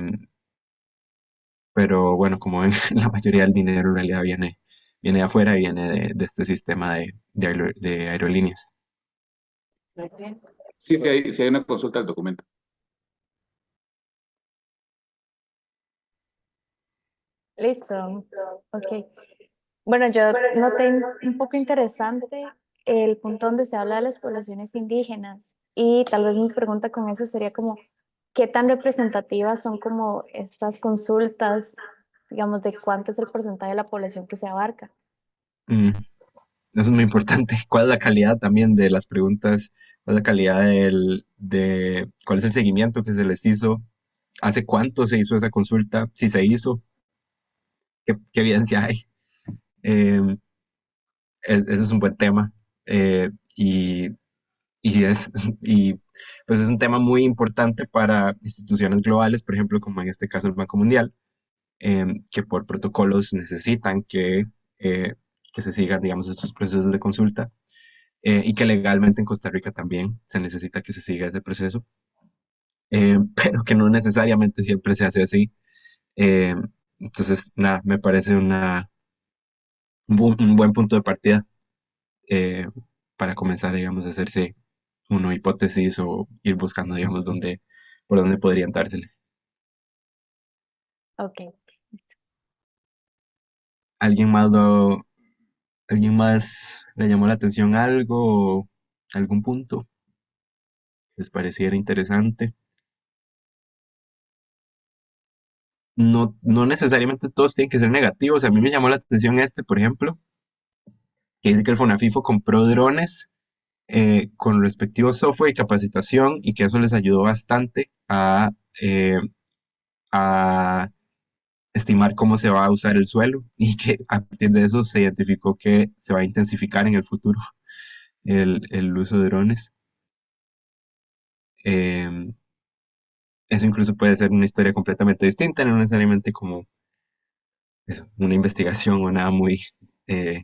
pero bueno, como ven, la mayoría del dinero en realidad viene de afuera y viene de este sistema de aerolíneas. Sí, sí hay una consulta al documento. Listo. Ok. Bueno, yo noté un poco interesante el punto donde se habla de las poblaciones indígenas y tal vez mi pregunta con eso sería como, ¿qué tan representativas son como estas consultas, digamos, de cuánto es el porcentaje de la población que se abarca? Mm, Eso es muy importante. ¿Cuál es la calidad también de las preguntas? ¿Cuál es la calidad cuál es el seguimiento que se les hizo? ¿Hace cuánto se hizo esa consulta? Si se hizo, ¿qué evidencia hay? Eh, Eso es un buen tema. eh, y, y es, y pues es un tema muy importante para instituciones globales, por ejemplo, como en este caso el Banco Mundial, que por protocolos necesitan eh, que se sigan, digamos, estos procesos de consulta, y que legalmente en Costa Rica también se necesita que se siga ese proceso. pero que no necesariamente siempre se hace así. Eh, entonces, nada, me parece un buen punto de partida eh, para comenzar, digamos, a hacerse una hipótesis o ir buscando, digamos, por dónde podrían dársele. Ok. ¿Alguien más alguien más le llamó la atención algo o algún punto que les pareciera interesante? No, no necesariamente todos tienen que ser negativos. A mí me llamó la atención este, por ejemplo, que dice que el Fonafifo compró drones con respectivo software y capacitación y que eso les ayudó bastante eh, a estimar cómo se va a usar el suelo y que a partir de eso se identificó que se va a intensificar en el futuro el uso de drones. Em, Eso incluso puede ser una historia completamente distinta, no necesariamente como eso, una investigación o nada muy, eh,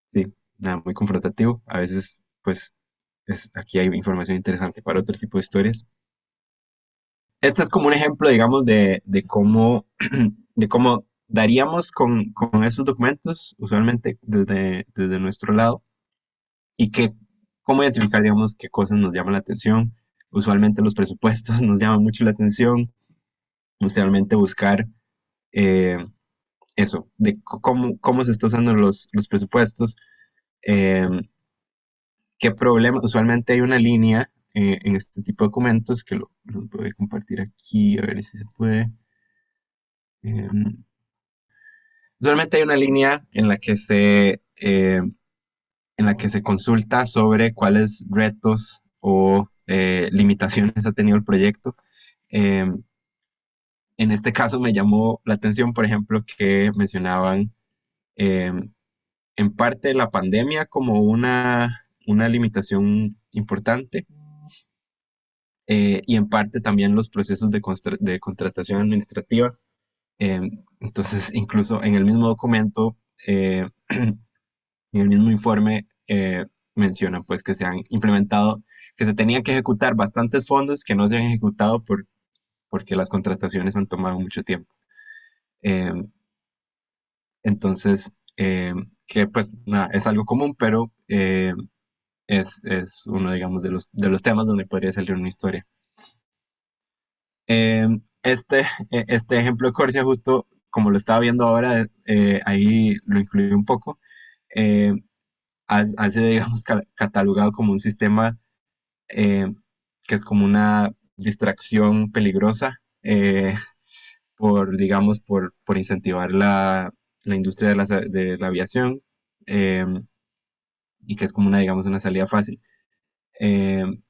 sí, nada muy confrontativo. A veces, pues, aquí hay información interesante para otro tipo de historias. Este es como un ejemplo, digamos, de cómo, de cómo daríamos con esos documentos, usualmente desde nuestro lado, y que, cómo identificar, digamos, qué cosas nos llaman la atención. Usualmente los presupuestos nos llaman mucho la atención. Usualmente buscar eh, eso, de cómo se está usando los presupuestos, eh, qué problema, usualmente hay una línea en este tipo de documentos que lo voy a compartir aquí, a ver si se puede. eh, Usualmente hay una línea en la que se consulta sobre cuáles retos o limitaciones ha tenido el proyecto. Eh, en este caso me llamó la atención, por ejemplo, que mencionaban eh, en parte la pandemia como una limitación importante y en parte también los procesos de contratación administrativa. Eh, entonces, incluso en el mismo documento, en el mismo informe, mencionan pues que se han implementado, que se tenían que ejecutar bastantes fondos que no se han ejecutado porque las contrataciones han tomado mucho tiempo. Eh, entonces, que pues nada, es algo común, pero es uno, digamos, de los temas donde podría salir una historia. Eh, este, este ejemplo de Corsia, justo como lo estaba viendo ahora, ahí lo incluí un poco, eh, ha sido, digamos, catalogado como un sistema eh, que es como una distracción peligrosa digamos, por incentivar la industria de la aviación eh, y que es como digamos, una salida fácil.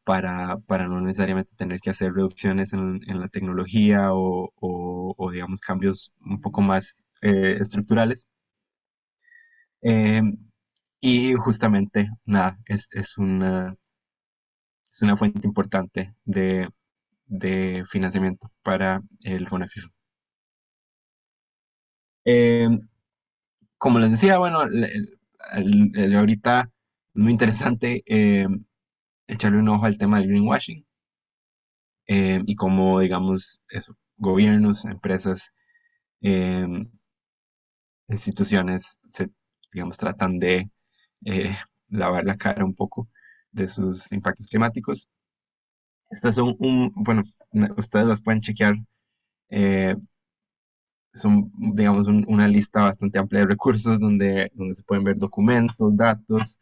Para no necesariamente tener que hacer reducciones en la tecnología o, digamos, cambios un poco más estructurales. Eh, y justamente, nada, es una fuente importante de financiamiento para el FONAFIF. Eh, Como les decía, bueno, ahorita muy interesante echarle un ojo al tema del greenwashing y cómo, digamos, eso, gobiernos, empresas, eh, instituciones, digamos, tratan de eh, lavar la cara un poco de sus impactos climáticos. Estas son bueno, ustedes las pueden chequear, eh, son, digamos, una lista bastante amplia de recursos donde se pueden ver documentos, datos.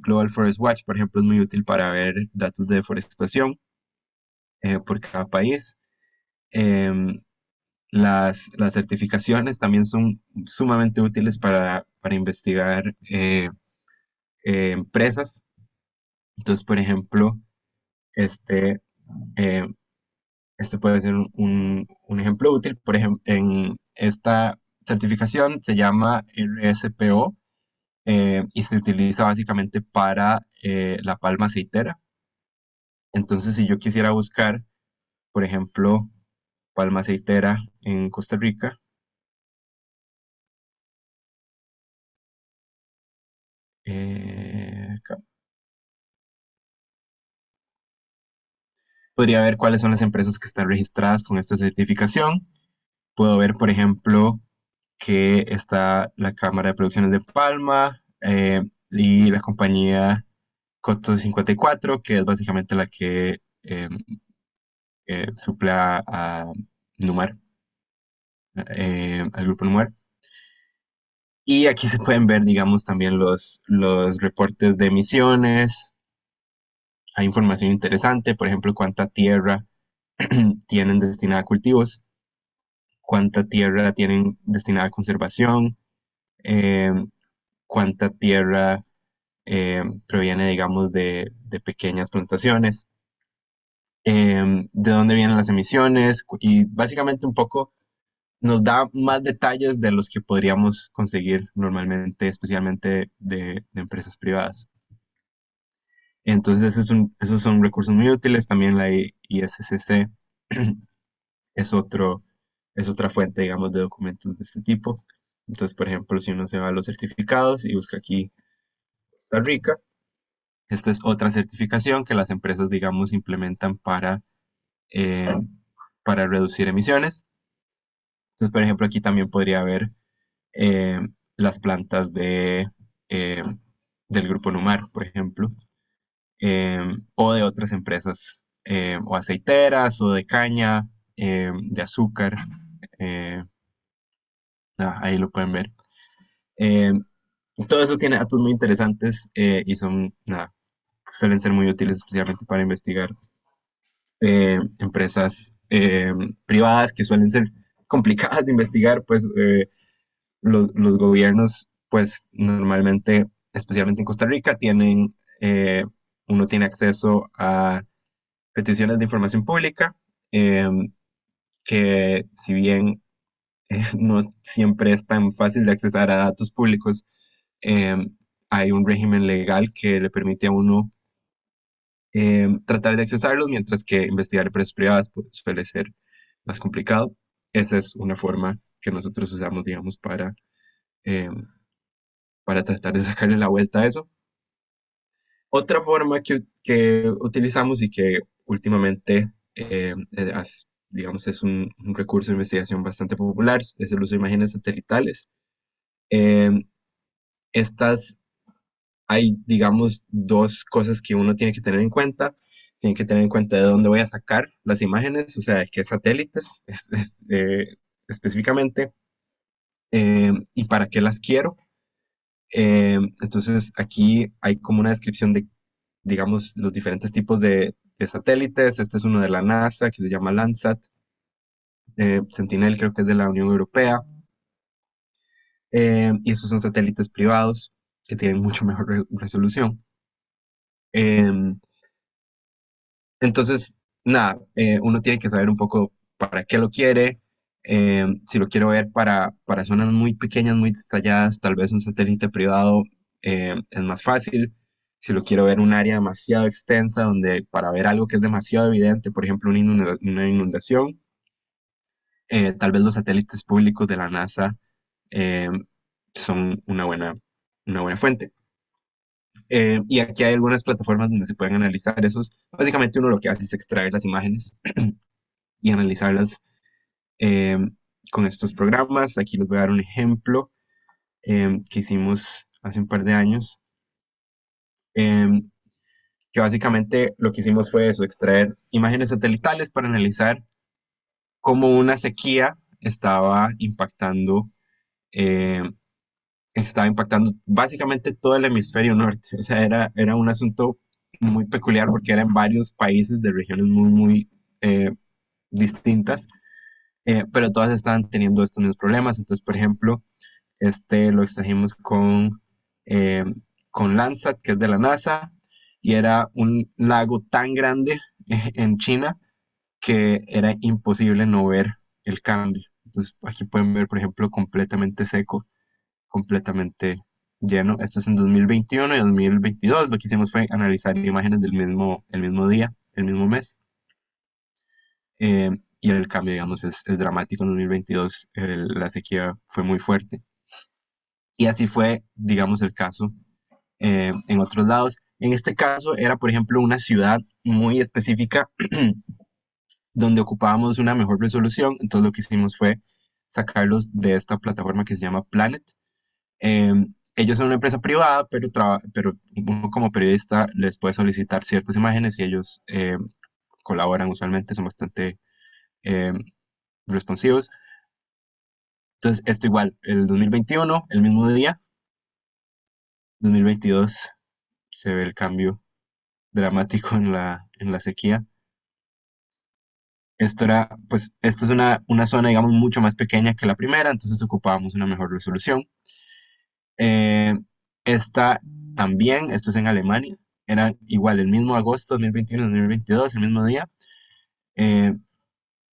Global Forest Watch, por ejemplo, es muy útil para ver datos de deforestación por cada país. Em, las certificaciones también son sumamente útiles para investigar empresas. Entonces, por ejemplo, este, eh, este puede ser un ejemplo útil. Por ejemplo, en esta certificación se llama RSPO y se utiliza básicamente para la palma aceitera. Entonces, si yo quisiera buscar, por ejemplo, palma aceitera en Costa Rica, acá. podría ver cuáles son las empresas que están registradas con esta certificación. Puedo ver, por ejemplo, que está la Cámara de Producciones de Palma y la compañía Coto 54, que es básicamente la que suple a Numar, al grupo Numar. Y aquí se pueden ver, digamos, también los reportes de emisiones. Hay información interesante, por ejemplo, cuánta tierra tienen destinada a cultivos, cuánta tierra tienen destinada a conservación, eh, cuánta tierra proviene, digamos, de pequeñas plantaciones, de dónde vienen las emisiones y básicamente un poco nos da más detalles de los que podríamos conseguir normalmente, especialmente de empresas privadas. Entonces, esos son recursos muy útiles. También la ISCC es es otra fuente, digamos, de documentos de este tipo. Entonces, por ejemplo, si uno se va a los certificados y busca aquí Costa Rica, esta es otra certificación que las empresas, digamos, implementan eh, para reducir emisiones. Entonces, por ejemplo, aquí también podría haber eh, las plantas eh, del grupo Numar, por ejemplo, o de otras empresas, o aceiteras, o de caña, de azúcar. eh, Ahí lo pueden ver. Eh, Todo eso tiene datos muy interesantes y son, suelen ser muy útiles, especialmente para investigar empresas privadas que suelen ser complicadas de investigar, pues los gobiernos, pues normalmente, especialmente en Costa Rica, uno tiene acceso a peticiones de información pública, eh, que si bien no siempre es tan fácil de accesar a datos públicos, eh, hay un régimen legal que le permite a uno tratar de accesarlos, mientras que investigar empresas privadas pues, suele ser más complicado. Esa es una forma que nosotros usamos, digamos, eh, para tratar de sacarle la vuelta a eso. Otra forma que utilizamos y que últimamente, digamos, es un recurso de investigación bastante popular, es el uso de imágenes satelitales. Eh, Estas hay, digamos, dos cosas que uno tiene que tener en cuenta. Tiene que tener en cuenta de dónde voy a sacar las imágenes, o sea, de qué satélites específicamente, y para qué las quiero. Entonces, aquí hay como una descripción de, digamos, los diferentes tipos de satélites. Este es uno de la NASA que se llama Landsat. Sentinel creo que es de la Unión Europea. Y estos son satélites privados que tienen mucho mejor resolución. Em, Entonces, uno tiene que saber un poco para qué lo quiere. Si lo quiero ver para zonas muy pequeñas, muy detalladas, tal vez un satélite privado es más fácil. Si lo quiero ver un área demasiado extensa, donde para ver algo que es demasiado evidente, por ejemplo, una inundación, tal vez los satélites públicos de la NASA eh, son una buena fuente. Y aquí hay algunas plataformas donde se pueden analizar esos. Básicamente uno lo que hace es extraer las imágenes y analizarlas eh, con estos programas. Aquí les voy a dar un ejemplo que hicimos hace un par de años, eh, que básicamente lo que hicimos fue eso, extraer imágenes satelitales para analizar cómo una sequía eh, estaba impactando básicamente todo el hemisferio norte. O sea, era un asunto muy peculiar porque era en varios países de regiones muy eh, distintas, pero todas estaban teniendo estos mismos problemas. Entonces, por ejemplo, este lo extrajimos eh, con Landsat, que es de la NASA, y era un lago tan grande en China que era imposible no ver el cambio. Entonces, aquí pueden ver, por ejemplo, completamente seco, completamente lleno. Esto es en 2021 y 2022. Lo que hicimos fue analizar imágenes el mismo día, el mismo mes. eh, y el cambio, digamos, es dramático. En 2022 la sequía fue muy fuerte. Y así fue, digamos, el caso en otros lados. En este caso era, por ejemplo, una ciudad muy específica donde ocupábamos una mejor resolución. Entonces lo que hicimos fue sacarlos de esta plataforma que se llama Planet. Ellos son una empresa privada, pero uno como periodista les puede solicitar ciertas imágenes y ellos colaboran usualmente, son bastante eh, responsivos. Entonces, esto igual, el 2021, el mismo día, 2022, se ve el cambio dramático en la sequía. Esto es una zona, digamos, mucho más pequeña que la primera, entonces ocupábamos una mejor resolución. Eh, esta también, esto es en Alemania, era igual el mismo agosto 2021, 2022, el mismo día. Eh,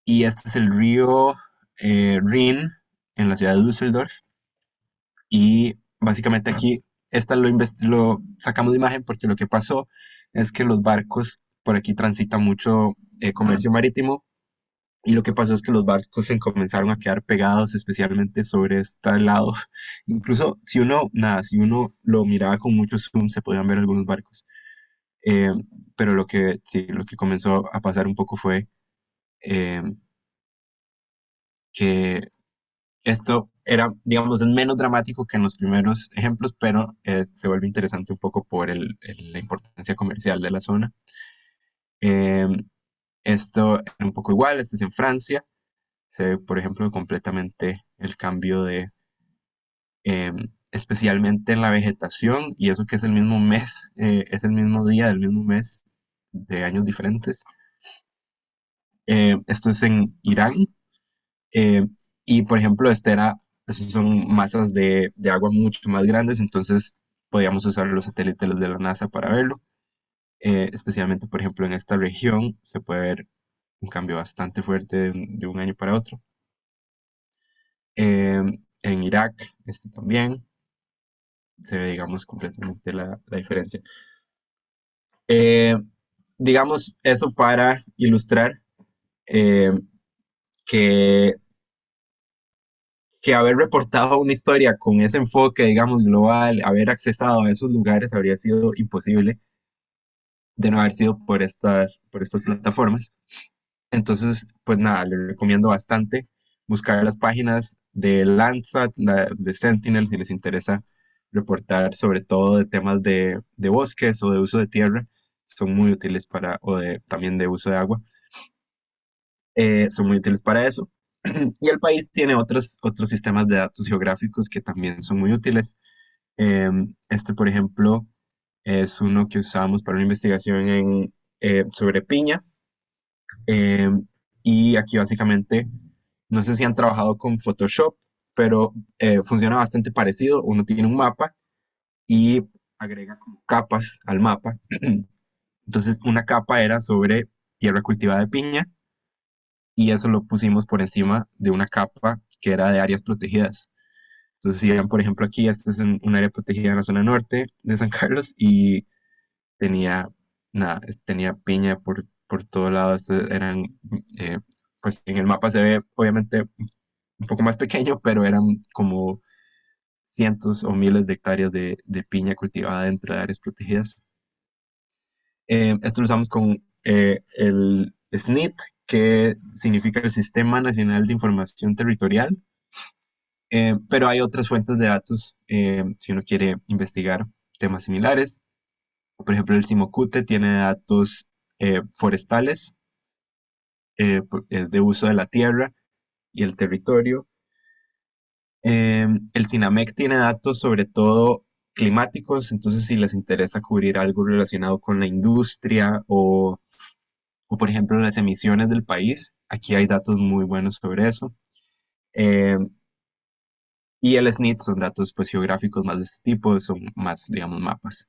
y este es el río Rin en la ciudad de Düsseldorf. Y básicamente aquí, lo sacamos de imagen porque lo que pasó es que los barcos, por aquí transita mucho comercio marítimo, y lo que pasó es que los barcos se comenzaron a quedar pegados, especialmente sobre este lado. Incluso si uno lo miraba con mucho zoom, se podían ver algunos barcos. Eh, pero sí, lo que comenzó a pasar un poco fue eh, que esto era, digamos, es menos dramático que en los primeros ejemplos, pero se vuelve interesante un poco por la importancia comercial de la zona. Eh, Esto es un poco igual, este es en Francia. Se ve, por ejemplo, completamente el cambio especialmente en la vegetación, y eso que es el mismo mes, es el mismo día del mismo mes de años diferentes. Esto es en Irán. eh, y, por ejemplo, esas son masas de agua mucho más grandes, entonces podíamos usar los satélites de la NASA para verlo. Especialmente, por ejemplo, en esta región se puede ver un cambio bastante fuerte de un año para otro. En Irak, este también se ve, digamos, completamente la diferencia. Eh, digamos, eso para ilustrar eh, que, que haber reportado una historia con ese enfoque, digamos, global, haber accesado a esos lugares habría sido imposible de no haber sido por estas plataformas. Entonces, pues nada, les recomiendo bastante buscar las páginas de Landsat, de Sentinel, si les interesa reportar sobre todo de temas de bosques o de uso de tierra. Son muy útiles también de uso de agua. Son muy útiles para eso. Y el país tiene otros sistemas de datos geográficos que también son muy útiles. Este, por ejemplo, es uno que usamos para una investigación sobre piña. Eh, y aquí básicamente, no sé si han trabajado con Photoshop, pero funciona bastante parecido. Uno tiene un mapa y agrega como capas al mapa. Entonces, una capa era sobre tierra cultivada de piña, y eso lo pusimos por encima de una capa que era de áreas protegidas. Entonces, si ven, por ejemplo, aquí, este es un área protegida en la zona norte de San Carlos, y tenía, nada, tenía piña por todo lado. Eh, pues en el mapa se ve obviamente un poco más pequeño, pero eran como cientos o miles de hectáreas de piña cultivada dentro de áreas protegidas. Esto lo usamos con el SNIT, que significa el Sistema Nacional de Información Territorial. Pero hay otras fuentes de datos si uno quiere investigar temas similares. Por ejemplo, el Cimocute tiene datos forestales, es de uso de la tierra y el territorio. El CINAMEC tiene datos sobre todo climáticos, entonces si les interesa cubrir algo relacionado con la industria o por ejemplo las emisiones del país, aquí hay datos muy buenos sobre eso. Eh, y el SNIT son datos pues geográficos más de este tipo, son más, digamos, mapas.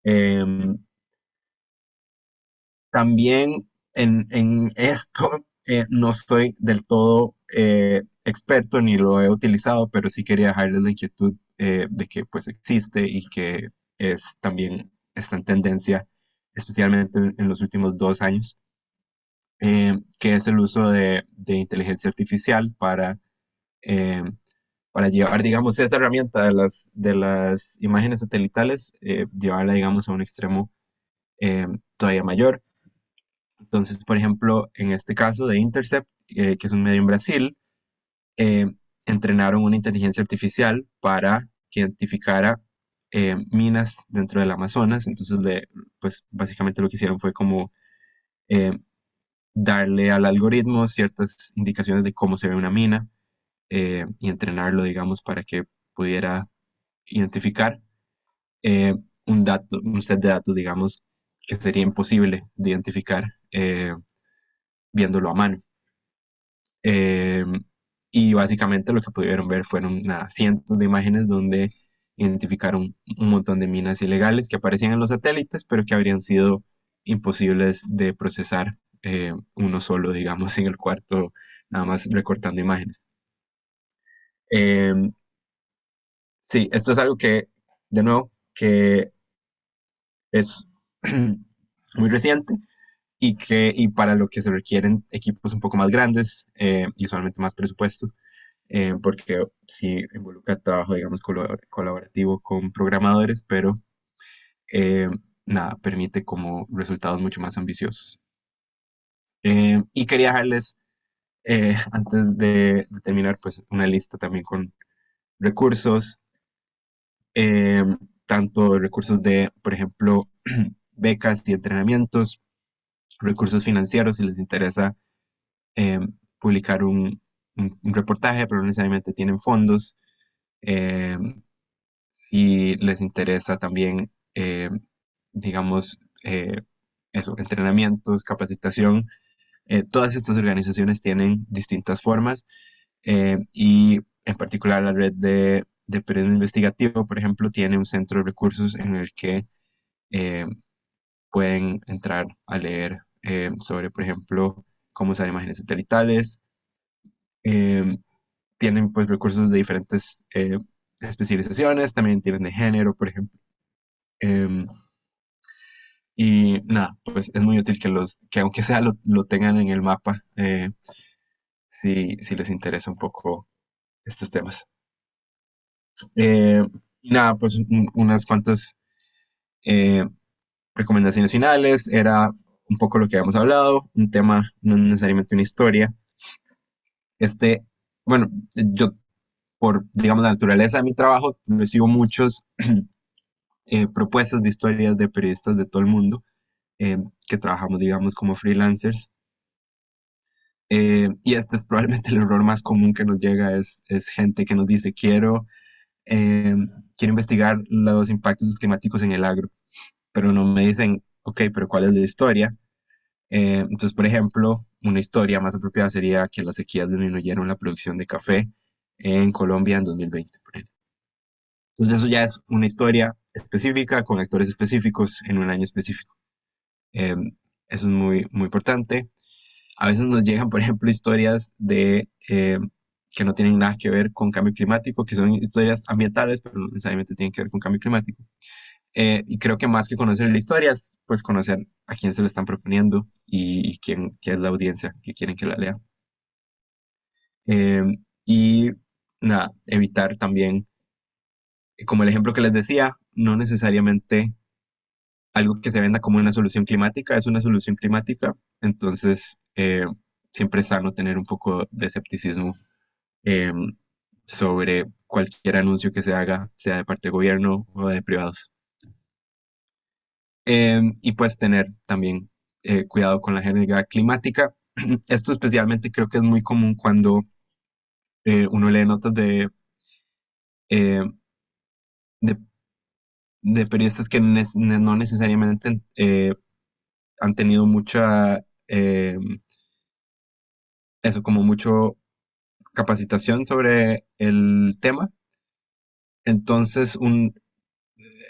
Em, También en esto no estoy del todo experto ni lo he utilizado, pero sí quería dejarles la inquietud de que pues existe y que también está en tendencia, especialmente en los últimos 2 años, que es el uso de inteligencia artificial para para llevar, digamos, esa herramienta de las imágenes satelitales, llevarla, digamos, a un extremo eh, todavía mayor. Entonces, por ejemplo, en este caso de Intercept, que es un medio en Brasil, eh, entrenaron una inteligencia artificial para que identificara minas dentro del Amazonas. Entonces, pues básicamente lo que hicieron fue como eh, darle al algoritmo ciertas indicaciones de cómo se ve una mina y entrenarlo, digamos, para que pudiera identificar eh, un set de datos, digamos, que sería imposible de identificar viéndolo a mano. Eh, y básicamente lo que pudieron ver fueron cientos de imágenes donde identificaron un montón de minas ilegales que aparecían en los satélites, pero que habrían sido imposibles de procesar uno solo, digamos, en el cuarto, nada más recortando imágenes. Eh, sí, esto es algo que, de nuevo, que es muy reciente y para lo que se requieren equipos un poco más grandes y usualmente más presupuesto, porque sí involucra trabajo, digamos, colaborativo con programadores, pero eh, nada, permite como resultados mucho más ambiciosos. Y quería dejarles, antes de terminar, pues una lista también con recursos, eh, tanto recursos de, por ejemplo, becas y entrenamientos, recursos financieros si les interesa eh, publicar un reportaje, pero no necesariamente tienen fondos. Eh, si les interesa también, digamos, eso, entrenamientos, capacitación, todas estas organizaciones tienen distintas formas y en particular la red de periodismo investigativo, por ejemplo, tiene un centro de recursos en el que eh, pueden entrar a leer sobre, por ejemplo, cómo usar imágenes satelitales. Eh, tienen pues recursos de diferentes especializaciones, también tienen de género, por ejemplo. Em, y nada, pues es muy útil que aunque sea lo tengan en el mapa, si les interesa un poco estos temas. Y nada, pues unas cuantas eh, recomendaciones finales. Era un poco lo que habíamos hablado, un tema, no necesariamente una historia. Este, bueno, yo por, digamos, la naturaleza de mi trabajo, recibo muchos propuestas de historias de periodistas de todo el mundo que trabajamos, digamos, como freelancers. Y este es probablemente el error más común que nos llega, es gente que nos dice, eh, quiero investigar los impactos climáticos en el agro, pero no me dicen, ok, pero ¿cuál es la historia? Entonces, por ejemplo, una historia más apropiada sería que las sequías disminuyeron la producción de café en Colombia en 2020, por ejemplo. Entonces, eso ya es una historia específica con actores específicos en un año específico. Eh, Eso es muy, muy importante. A veces nos llegan, por ejemplo, historias que no tienen nada que ver con cambio climático, que son historias ambientales, pero no necesariamente tienen que ver con cambio climático. Y creo que más que conocer la historia es pues conocer a quién se le están proponiendo y qué es la audiencia que quieren que la lea. Y nada, evitar también, como el ejemplo que les decía, no necesariamente algo que se venda como una solución climática es una solución climática. Entonces, siempre es sano tener un poco de escepticismo eh, sobre cualquier anuncio que se haga, sea de parte de gobierno o de privados. Y pues tener también cuidado con la jerga climática. Esto especialmente creo que es muy común cuando uno lee notas eh, de, de periodistas que no necesariamente han tenido eso como mucho capacitación sobre el tema. Entonces,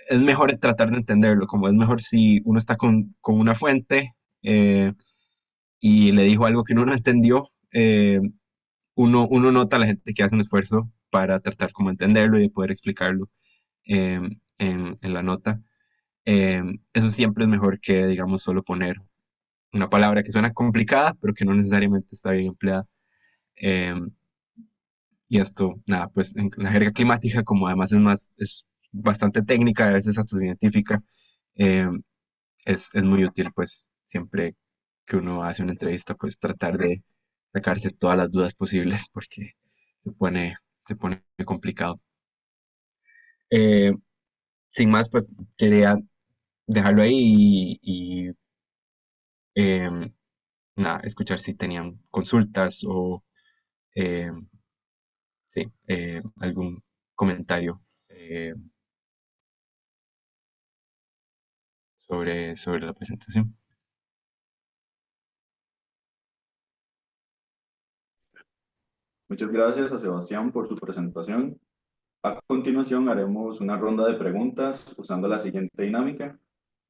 es mejor tratar de entenderlo, como es mejor si uno está con una fuente y le dijo algo que uno no entendió, uno nota a la gente que hace un esfuerzo para tratar como entenderlo y de poder explicarlo eh, en la nota. Eso siempre es mejor que, digamos, solo poner una palabra que suena complicada, pero que no necesariamente está bien empleada. Eh, y esto, nada, pues en la jerga climática, como además es bastante técnica, a veces hasta científica, eh, es muy útil, pues siempre que uno hace una entrevista, pues tratar de sacarse todas las dudas posibles porque se pone, se pone complicado. Eh, Sin más, pues quería dejarlo ahí y, em, nada, escuchar si tenían consultas o sí, algún comentario sobre la presentación. Muchas gracias a Sebastián por su presentación. A continuación haremos una ronda de preguntas usando la siguiente dinámica.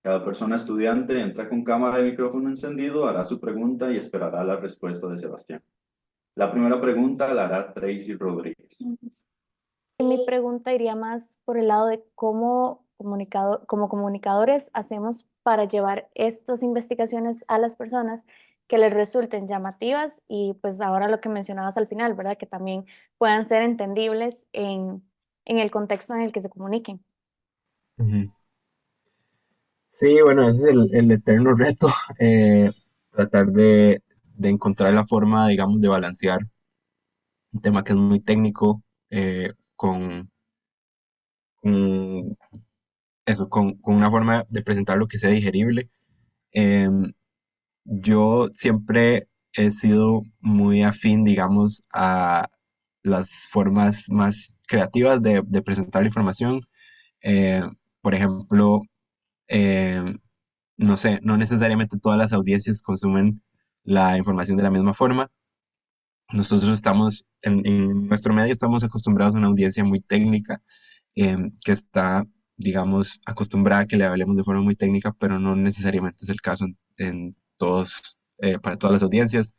Cada persona estudiante entra con cámara y micrófono encendido, hará su pregunta y esperará la respuesta de Sebastián. La primera pregunta la hará Tracy Rodríguez. Mi pregunta iría más por el lado de cómo como comunicadores hacemos para llevar estas investigaciones a las personas que les resulten llamativas y pues ahora lo que mencionabas al final, ¿verdad? Que también puedan ser entendibles en el contexto en el que se comuniquen. Ujú. Sí, bueno, ese es el eterno reto, tratar de encontrar la forma, digamos, de balancear un tema que es muy técnico con eso, con una forma de presentarlo que sea digerible. Em, yo siempre he sido muy afín, digamos, a las formas más creativas de presentar la información. Eh, por ejemplo, em, no sé, no necesariamente todas las audiencias consumen la información de la misma forma. Nosotros estamos, en nuestro medio estamos acostumbrados a una audiencia muy técnica, que está, digamos, acostumbrada a que le hablemos de forma muy técnica, pero no necesariamente es el caso en todos, para todas las audiencias.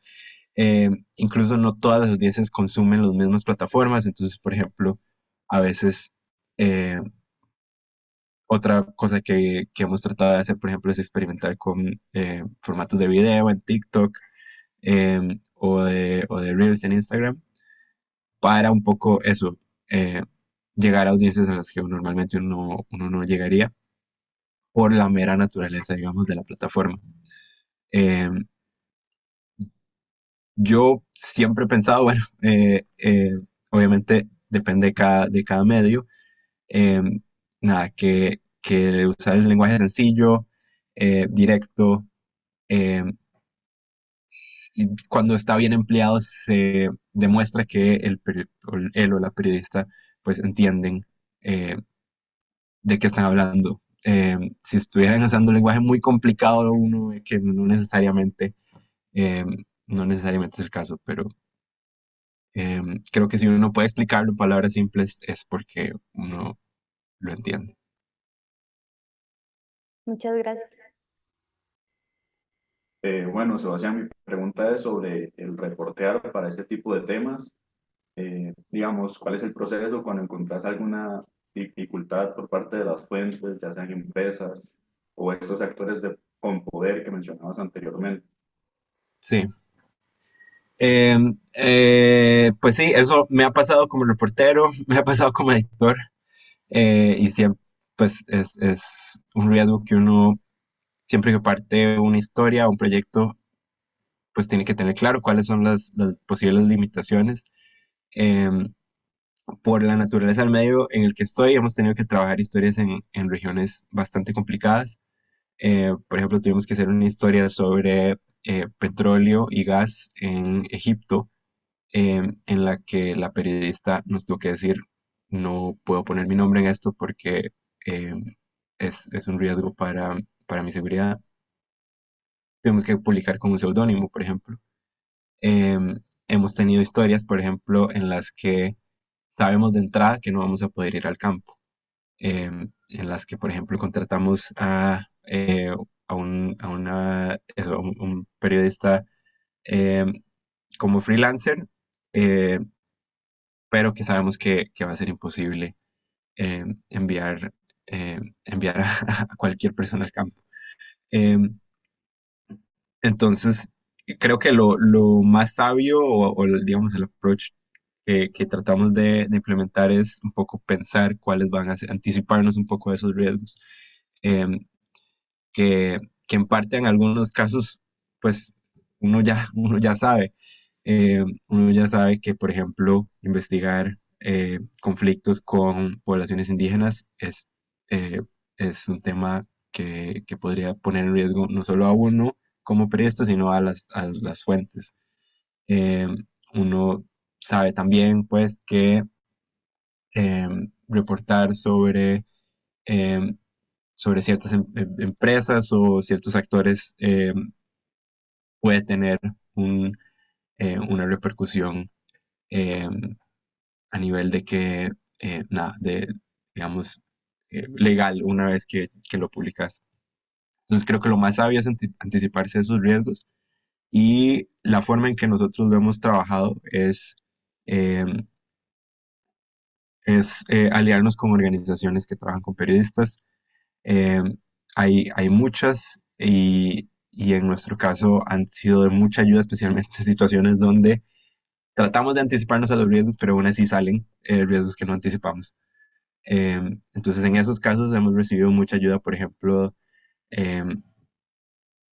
Incluso no todas las audiencias consumen las mismas plataformas, entonces, por ejemplo, a veces eh, otra cosa que hemos tratado de hacer, por ejemplo, es experimentar con formatos de video en TikTok, o de Reels en Instagram, para un poco eso, eh, llegar a audiencias a las que normalmente uno no llegaría por la mera naturaleza, digamos, de la plataforma. Eh, yo siempre he pensado, bueno, obviamente depende de cada medio, eh, nada, que usar el lenguaje sencillo, directo, eh, y cuando está bien empleado se demuestra que él o la periodista pues entienden eh, de qué están hablando. Si estuvieran usando un lenguaje muy complicado, uno ve que eh, no necesariamente es el caso, pero creo que si uno puede explicarlo en palabras simples es porque uno lo entiende. Muchas gracias. Bueno, Sebastián, mi pregunta es sobre el reportear para este tipo de temas. Digamos, ¿cuál es el proceso cuando encontrás alguna dificultad por parte de las fuentes, ya sean empresas o estos actores con poder que mencionabas anteriormente? Sí. Pues sí, eso me ha pasado como reportero, me ha pasado como editor, y siempre, pues es un riesgo que uno, siempre que parte una historia o un proyecto, pues tiene que tener claro cuáles son las posibles limitaciones. Em, por la naturaleza del medio en el que estoy, hemos tenido que trabajar historias en regiones bastante complicadas. Por ejemplo, tuvimos que hacer una historia sobre petróleo y gas en Egipto, en la que la periodista nos tuvo que decir, no puedo poner mi nombre en esto porque eh, es un riesgo para mi seguridad. Tuvimos que publicar con un seudónimo, por ejemplo. Hemos tenido historias, por ejemplo, en las que sabemos de entrada que no vamos a poder ir al campo, en las que, por ejemplo, contratamos a un periodista eh, como freelancer, eh, pero que sabemos que va a ser imposible enviar, enviar a cualquier persona al campo. Eh, entonces, creo que lo más sabio digamos, el approach que tratamos de implementar es un poco pensar cuáles van a ser, anticiparnos un poco de esos riesgos. Em, que, que en parte en algunos casos, pues uno ya sabe. Uno ya sabe que, por ejemplo, investigar conflictos con poblaciones indígenas eh, es un tema que podría poner en riesgo no solo a uno como periodista, sino a las fuentes. Eh, Uno sabe también, pues, que reportar em, sobre ciertas empresas o ciertos actores puede tener una repercusión eh, a nivel de que, nada, digamos, legal una vez que lo publicas. Entonces creo que lo más sabio es anticiparse a esos riesgos y la forma en que nosotros lo hemos trabajado eh, es aliarnos con organizaciones que trabajan con periodistas. Eh, hay muchas y en nuestro caso han sido de mucha ayuda, especialmente en situaciones donde tratamos de anticiparnos a los riesgos, pero aún así salen riesgos que no anticipamos. Entonces, en esos casos hemos recibido mucha ayuda. Por ejemplo,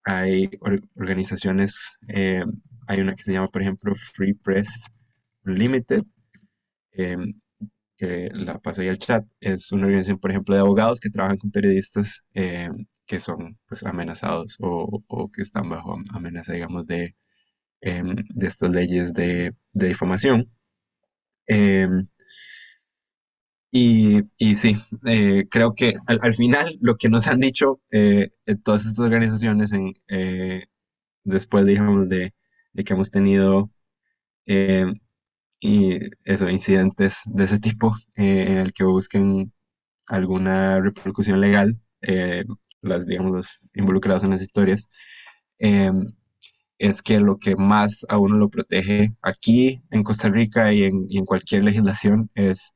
hay organizaciones, hay una que se llama, por ejemplo, Free Press Unlimited, em, que la paso ahí al chat. Es una organización, por ejemplo, de abogados que trabajan con periodistas que son pues, amenazados o que están bajo amenaza, digamos, de estas leyes de difamación. Em, y sí, creo que al final lo que nos han dicho todas estas organizaciones después, digamos, de que hemos tenido eh, incidentes de ese tipo en el que busquen alguna repercusión legal, digamos, los involucrados en las historias, eh, es que lo que más a uno lo protege aquí en Costa Rica y en cualquier legislación es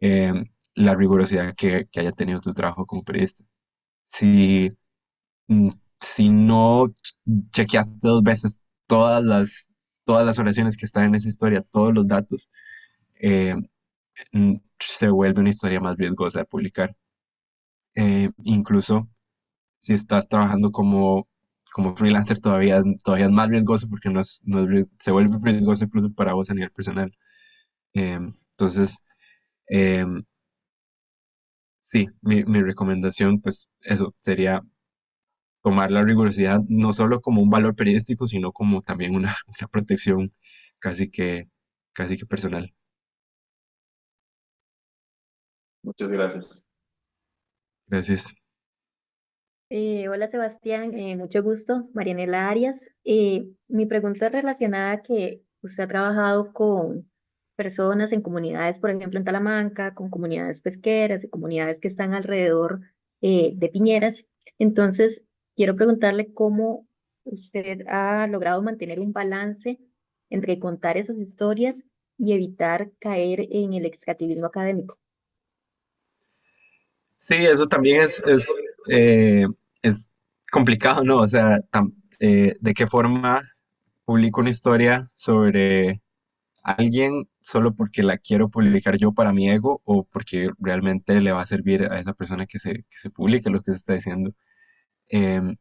eh, la rigurosidad que haya tenido tu trabajo como periodista. Si, mm, si no chequeaste dos veces todas todas las oraciones que están en esa historia, todos los datos, eh, se vuelve una historia más riesgosa de publicar. Incluso si estás trabajando como freelancer todavía es más riesgoso porque se vuelve riesgoso incluso para vos a nivel personal. Entonces, eh, sí, mi recomendación, pues eso sería tomar la rigurosidad no solo como un valor periodístico, sino como también una protección casi que, casi que personal. Muchas gracias. Gracias. Hola Sebastián, mucho gusto, Marianela Arias. Mi pregunta es relacionada a que usted ha trabajado con personas en comunidades, por ejemplo en Talamanca, con comunidades pesqueras y comunidades que están alrededor de Piñeras. Entonces, quiero preguntarle cómo usted ha logrado mantener un balance entre contar esas historias y evitar caer en el extractivismo académico. Sí, eso también es complicado, ¿no? O sea, ¿de qué forma publico una historia sobre alguien solo porque la quiero publicar yo para mi ego o porque realmente le va a servir a esa persona que se publique lo que se está diciendo? Em,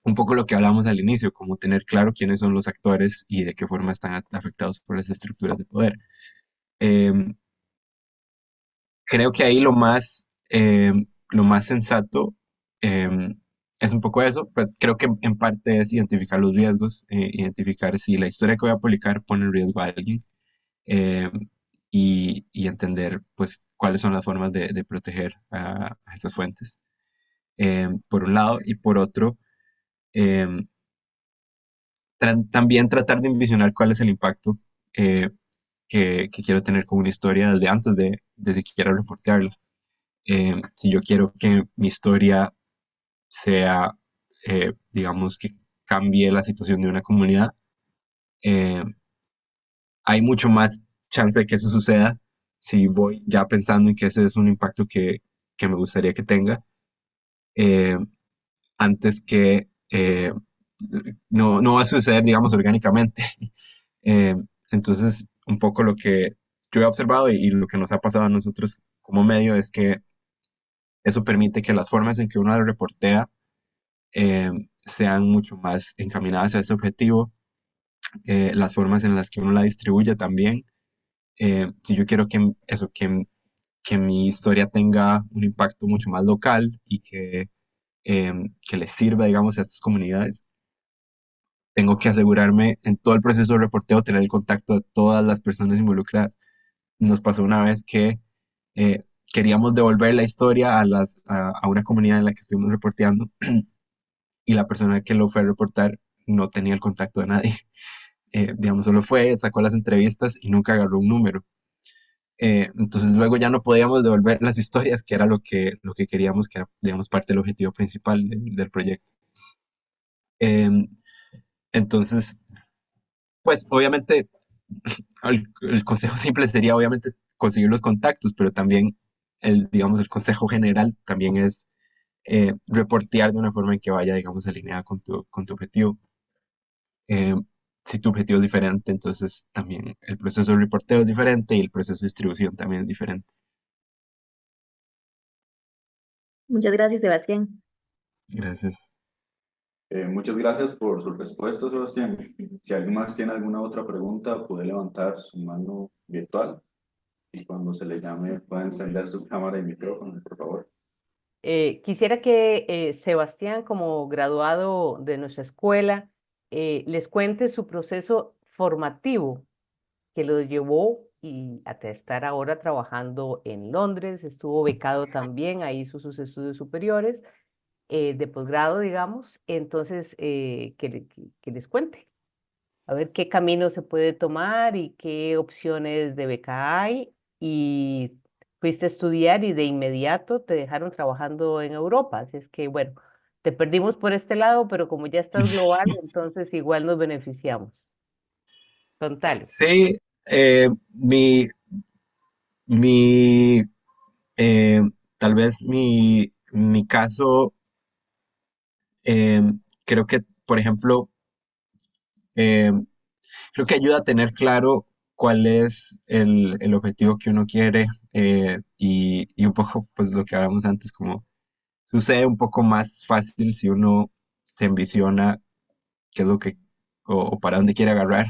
un poco lo que hablábamos al inicio, como tener claro quiénes son los actores y de qué forma están afectados por las estructuras de poder. Em, Creo que ahí lo más sensato es un poco eso, pero creo que en parte es identificar los riesgos, identificar si la historia que voy a publicar pone en riesgo a alguien eh, y entender pues cuáles son las formas de proteger a estas fuentes, por un lado, y por otro, eh, también tratar de envisionar cuál es el impacto eh, que quiero tener con una historia desde antes de siquiera reportearla. Si yo quiero que mi historia sea, digamos, que cambie la situación de una comunidad, eh, hay mucho más chance de que eso suceda si voy ya pensando en que ese es un impacto que me gustaría que tenga, eh, antes que no va a suceder, digamos, orgánicamente. Eh, entonces, un poco lo que yo he observado y lo que nos ha pasado a nosotros como medio es que eso permite que las formas en que uno reportea eh, sean mucho más encaminadas a ese objetivo, las formas en las que uno la distribuye también. Si yo quiero que mi historia tenga un impacto mucho más local y que les sirva, digamos, a estas comunidades, tengo que asegurarme en todo el proceso de reporteo, tener el contacto de todas las personas involucradas. Nos pasó una vez que eh, queríamos devolver la historia a una comunidad en la que estuvimos reporteando y la persona que lo fue a reportar no tenía el contacto de nadie. Digamos, solo fue, sacó las entrevistas y nunca agarró un número. Entonces luego ya no podíamos devolver las historias, que era lo que queríamos, que era, digamos, parte del objetivo principal del proyecto. Em, entonces, pues obviamente el consejo simple sería obviamente conseguir los contactos, pero también digamos, el consejo general también es reportear de una forma en que vaya, digamos, alineada con tu objetivo. Eh, si tu objetivo es diferente, entonces también el proceso de reporteo es diferente y el proceso de distribución también es diferente. Muchas gracias, Sebastián. Gracias. Muchas gracias por su respuesta, Sebastián. Si alguien más tiene alguna otra pregunta, puede levantar su mano virtual y cuando se le llame puede encender su cámara y micrófono, por favor. Quisiera que Sebastián, como graduado de nuestra escuela, les cuente su proceso formativo que lo llevó y hasta estar ahora trabajando en Londres. Estuvo becado también, ahí hizo sus estudios superiores de posgrado, digamos. Entonces, que les cuente, a ver qué camino se puede tomar y qué opciones de beca hay. Y fuiste a estudiar y de inmediato te dejaron trabajando en Europa. Así es que, bueno, te perdimos por este lado, pero como ya estás global, entonces igual nos beneficiamos. Contale. Sí, mi eh, tal vez mi caso, eh, creo que, por ejemplo, eh, creo que ayuda a tener claro cuál es el objetivo que uno quiere y un poco, pues lo que hablamos antes, como sucede un poco más fácil si uno se ambiciona qué es lo que, o para dónde quiere agarrar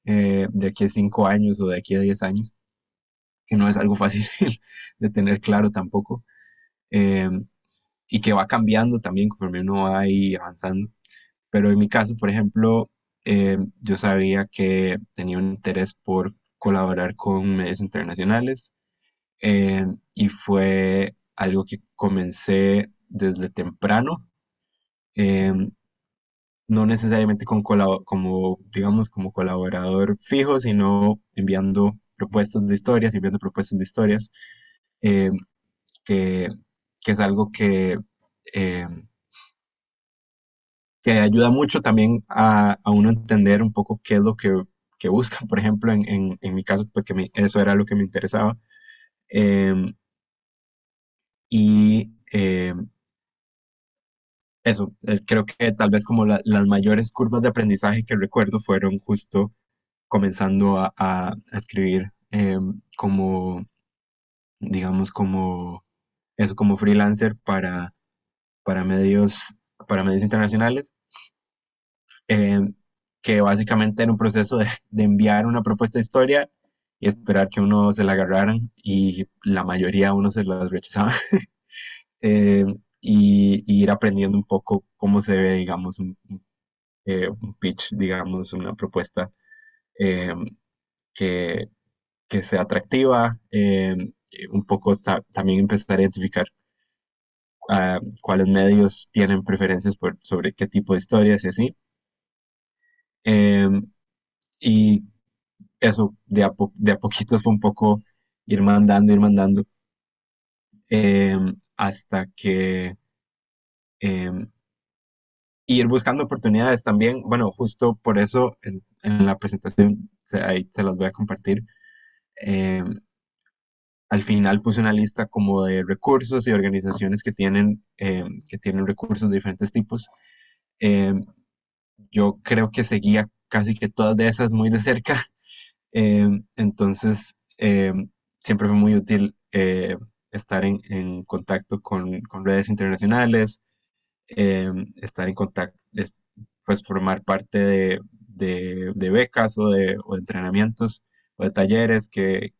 de aquí a 5 años o de aquí a 10 años, que no es algo fácil de tener claro tampoco, eh, y que va cambiando también conforme uno va ahí avanzando. Pero en mi caso, por ejemplo, yo sabía que tenía un interés por colaborar con medios internacionales y fue algo que comencé desde temprano, eh, no necesariamente como, digamos, como colaborador fijo, sino enviando propuestas de historias, enviando propuestas de historias, eh, que, que es algo eh, que ayuda mucho también a uno entender un poco qué es lo que buscan. Por ejemplo, en mi caso, pues eso era lo que me interesaba. Em, y eso, creo que tal vez como las mayores curvas de aprendizaje que recuerdo fueron justo comenzando a escribir como, digamos, como eso, como freelancer para medios, para medios internacionales. eh, que básicamente era un proceso de enviar una propuesta de historia y esperar que uno se la agarraran y la mayoría uno se las rechazaba. Eh, y ir aprendiendo un poco cómo se ve, digamos, un pitch, digamos, una propuesta eh, que, que sea atractiva, un poco también empezar a identificar cuáles medios tienen preferencias sobre qué tipo de historias y así. Em, y eso de a poquitos fue un poco ir mandando, hasta que em, ir buscando oportunidades también. Bueno, justo por eso en la presentación, ahí se las voy a compartir. em, Al final puse una lista como de recursos y organizaciones que tienen recursos de diferentes tipos. Em, yo creo que seguía casi que todas de esas muy de cerca. Entonces, siempre fue muy útil estar en contacto con redes internacionales, estar en contacto, pues formar parte de becas o de entrenamientos o de talleres que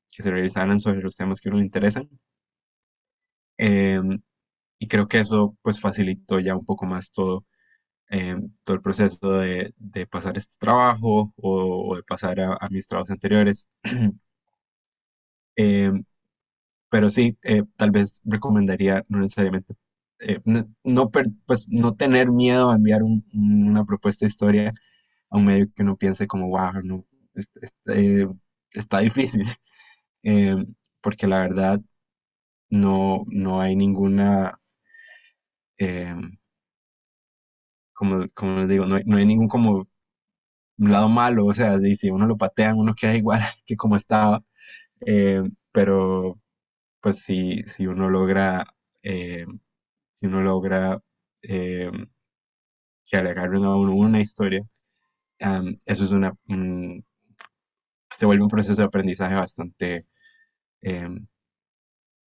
se realizaran sobre los temas que a uno le interesan. Em, y creo que eso pues facilitó ya un poco más todo el proceso de pasar este trabajo o de pasar a mis trabajos anteriores. Em, pero sí, tal vez recomendaría no necesariamente, pues, no tener miedo a enviar una propuesta de historia a un medio que uno piense como, wow, no, está difícil. Em, Porque la verdad no hay ninguna, em, como les digo, no hay ningún como lado malo, o sea, si uno lo patean, uno queda igual que como estaba. Pero pues si uno logra, eh, si uno logra eh, que le agarren a uno una historia, eso es se vuelve un proceso de aprendizaje em,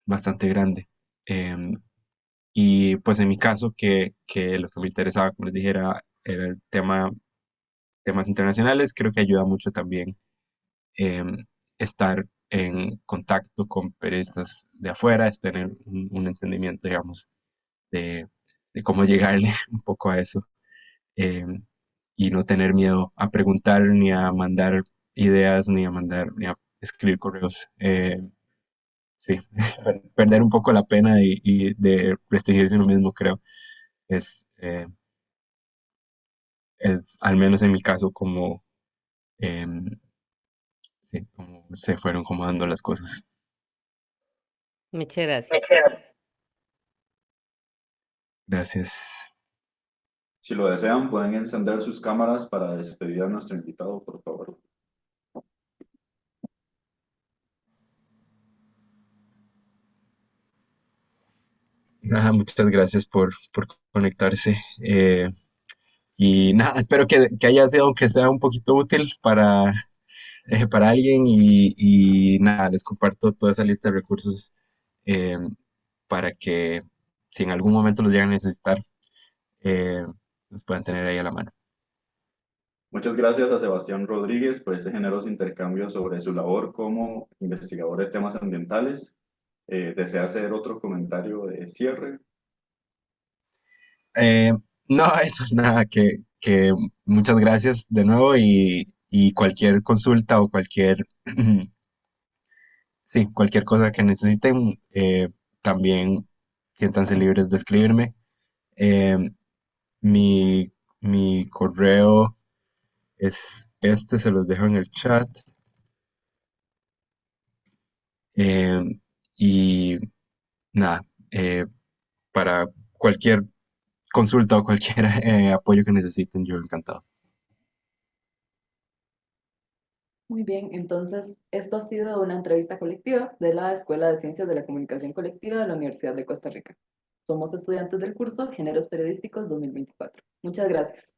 bastante grande. Em, y pues en mi caso, que lo que me interesaba, como les dije, era el temas internacionales, creo que ayuda mucho también estar en contacto con periodistas de afuera, es tener un entendimiento, digamos, de, de cómo llegarle un poco a eso, eh, y no tener miedo a preguntar ni a mandar ideas ni a escribir correos. Sí, perder un poco la pena y de restringirse uno mismo, creo, es, eh, es al menos en mi caso como, em, sí, como se fueron como dando las cosas. Muchas gracias. Gracias. Si lo desean, pueden encender sus cámaras para despedir a nuestro invitado, por favor. Nada, muchas gracias por conectarse. Y nada, espero que haya sido, aunque sea un poquito útil para alguien. Y nada, les comparto toda esa lista de recursos eh, para que si en algún momento los llegan a necesitar, eh, los puedan tener ahí a la mano. Muchas gracias a Sebastián Rodríguez por este generoso intercambio sobre su labor como investigador de temas ambientales. ¿Desea hacer otro comentario de cierre? Eh, no, eso, nada, que muchas gracias de nuevo y cualquier consulta o sí, cualquier cosa que necesiten, también siéntanse libres de escribirme. Eh, mi, mi correo es este, se los dejo en el chat. Eh, y nada, para cualquier consulta o cualquier apoyo que necesiten, yo encantado. Muy bien, entonces esto ha sido una entrevista colectiva de la Escuela de Ciencias de la Comunicación Colectiva de la Universidad de Costa Rica. Somos estudiantes del curso Géneros Periodísticos 2024. Muchas gracias.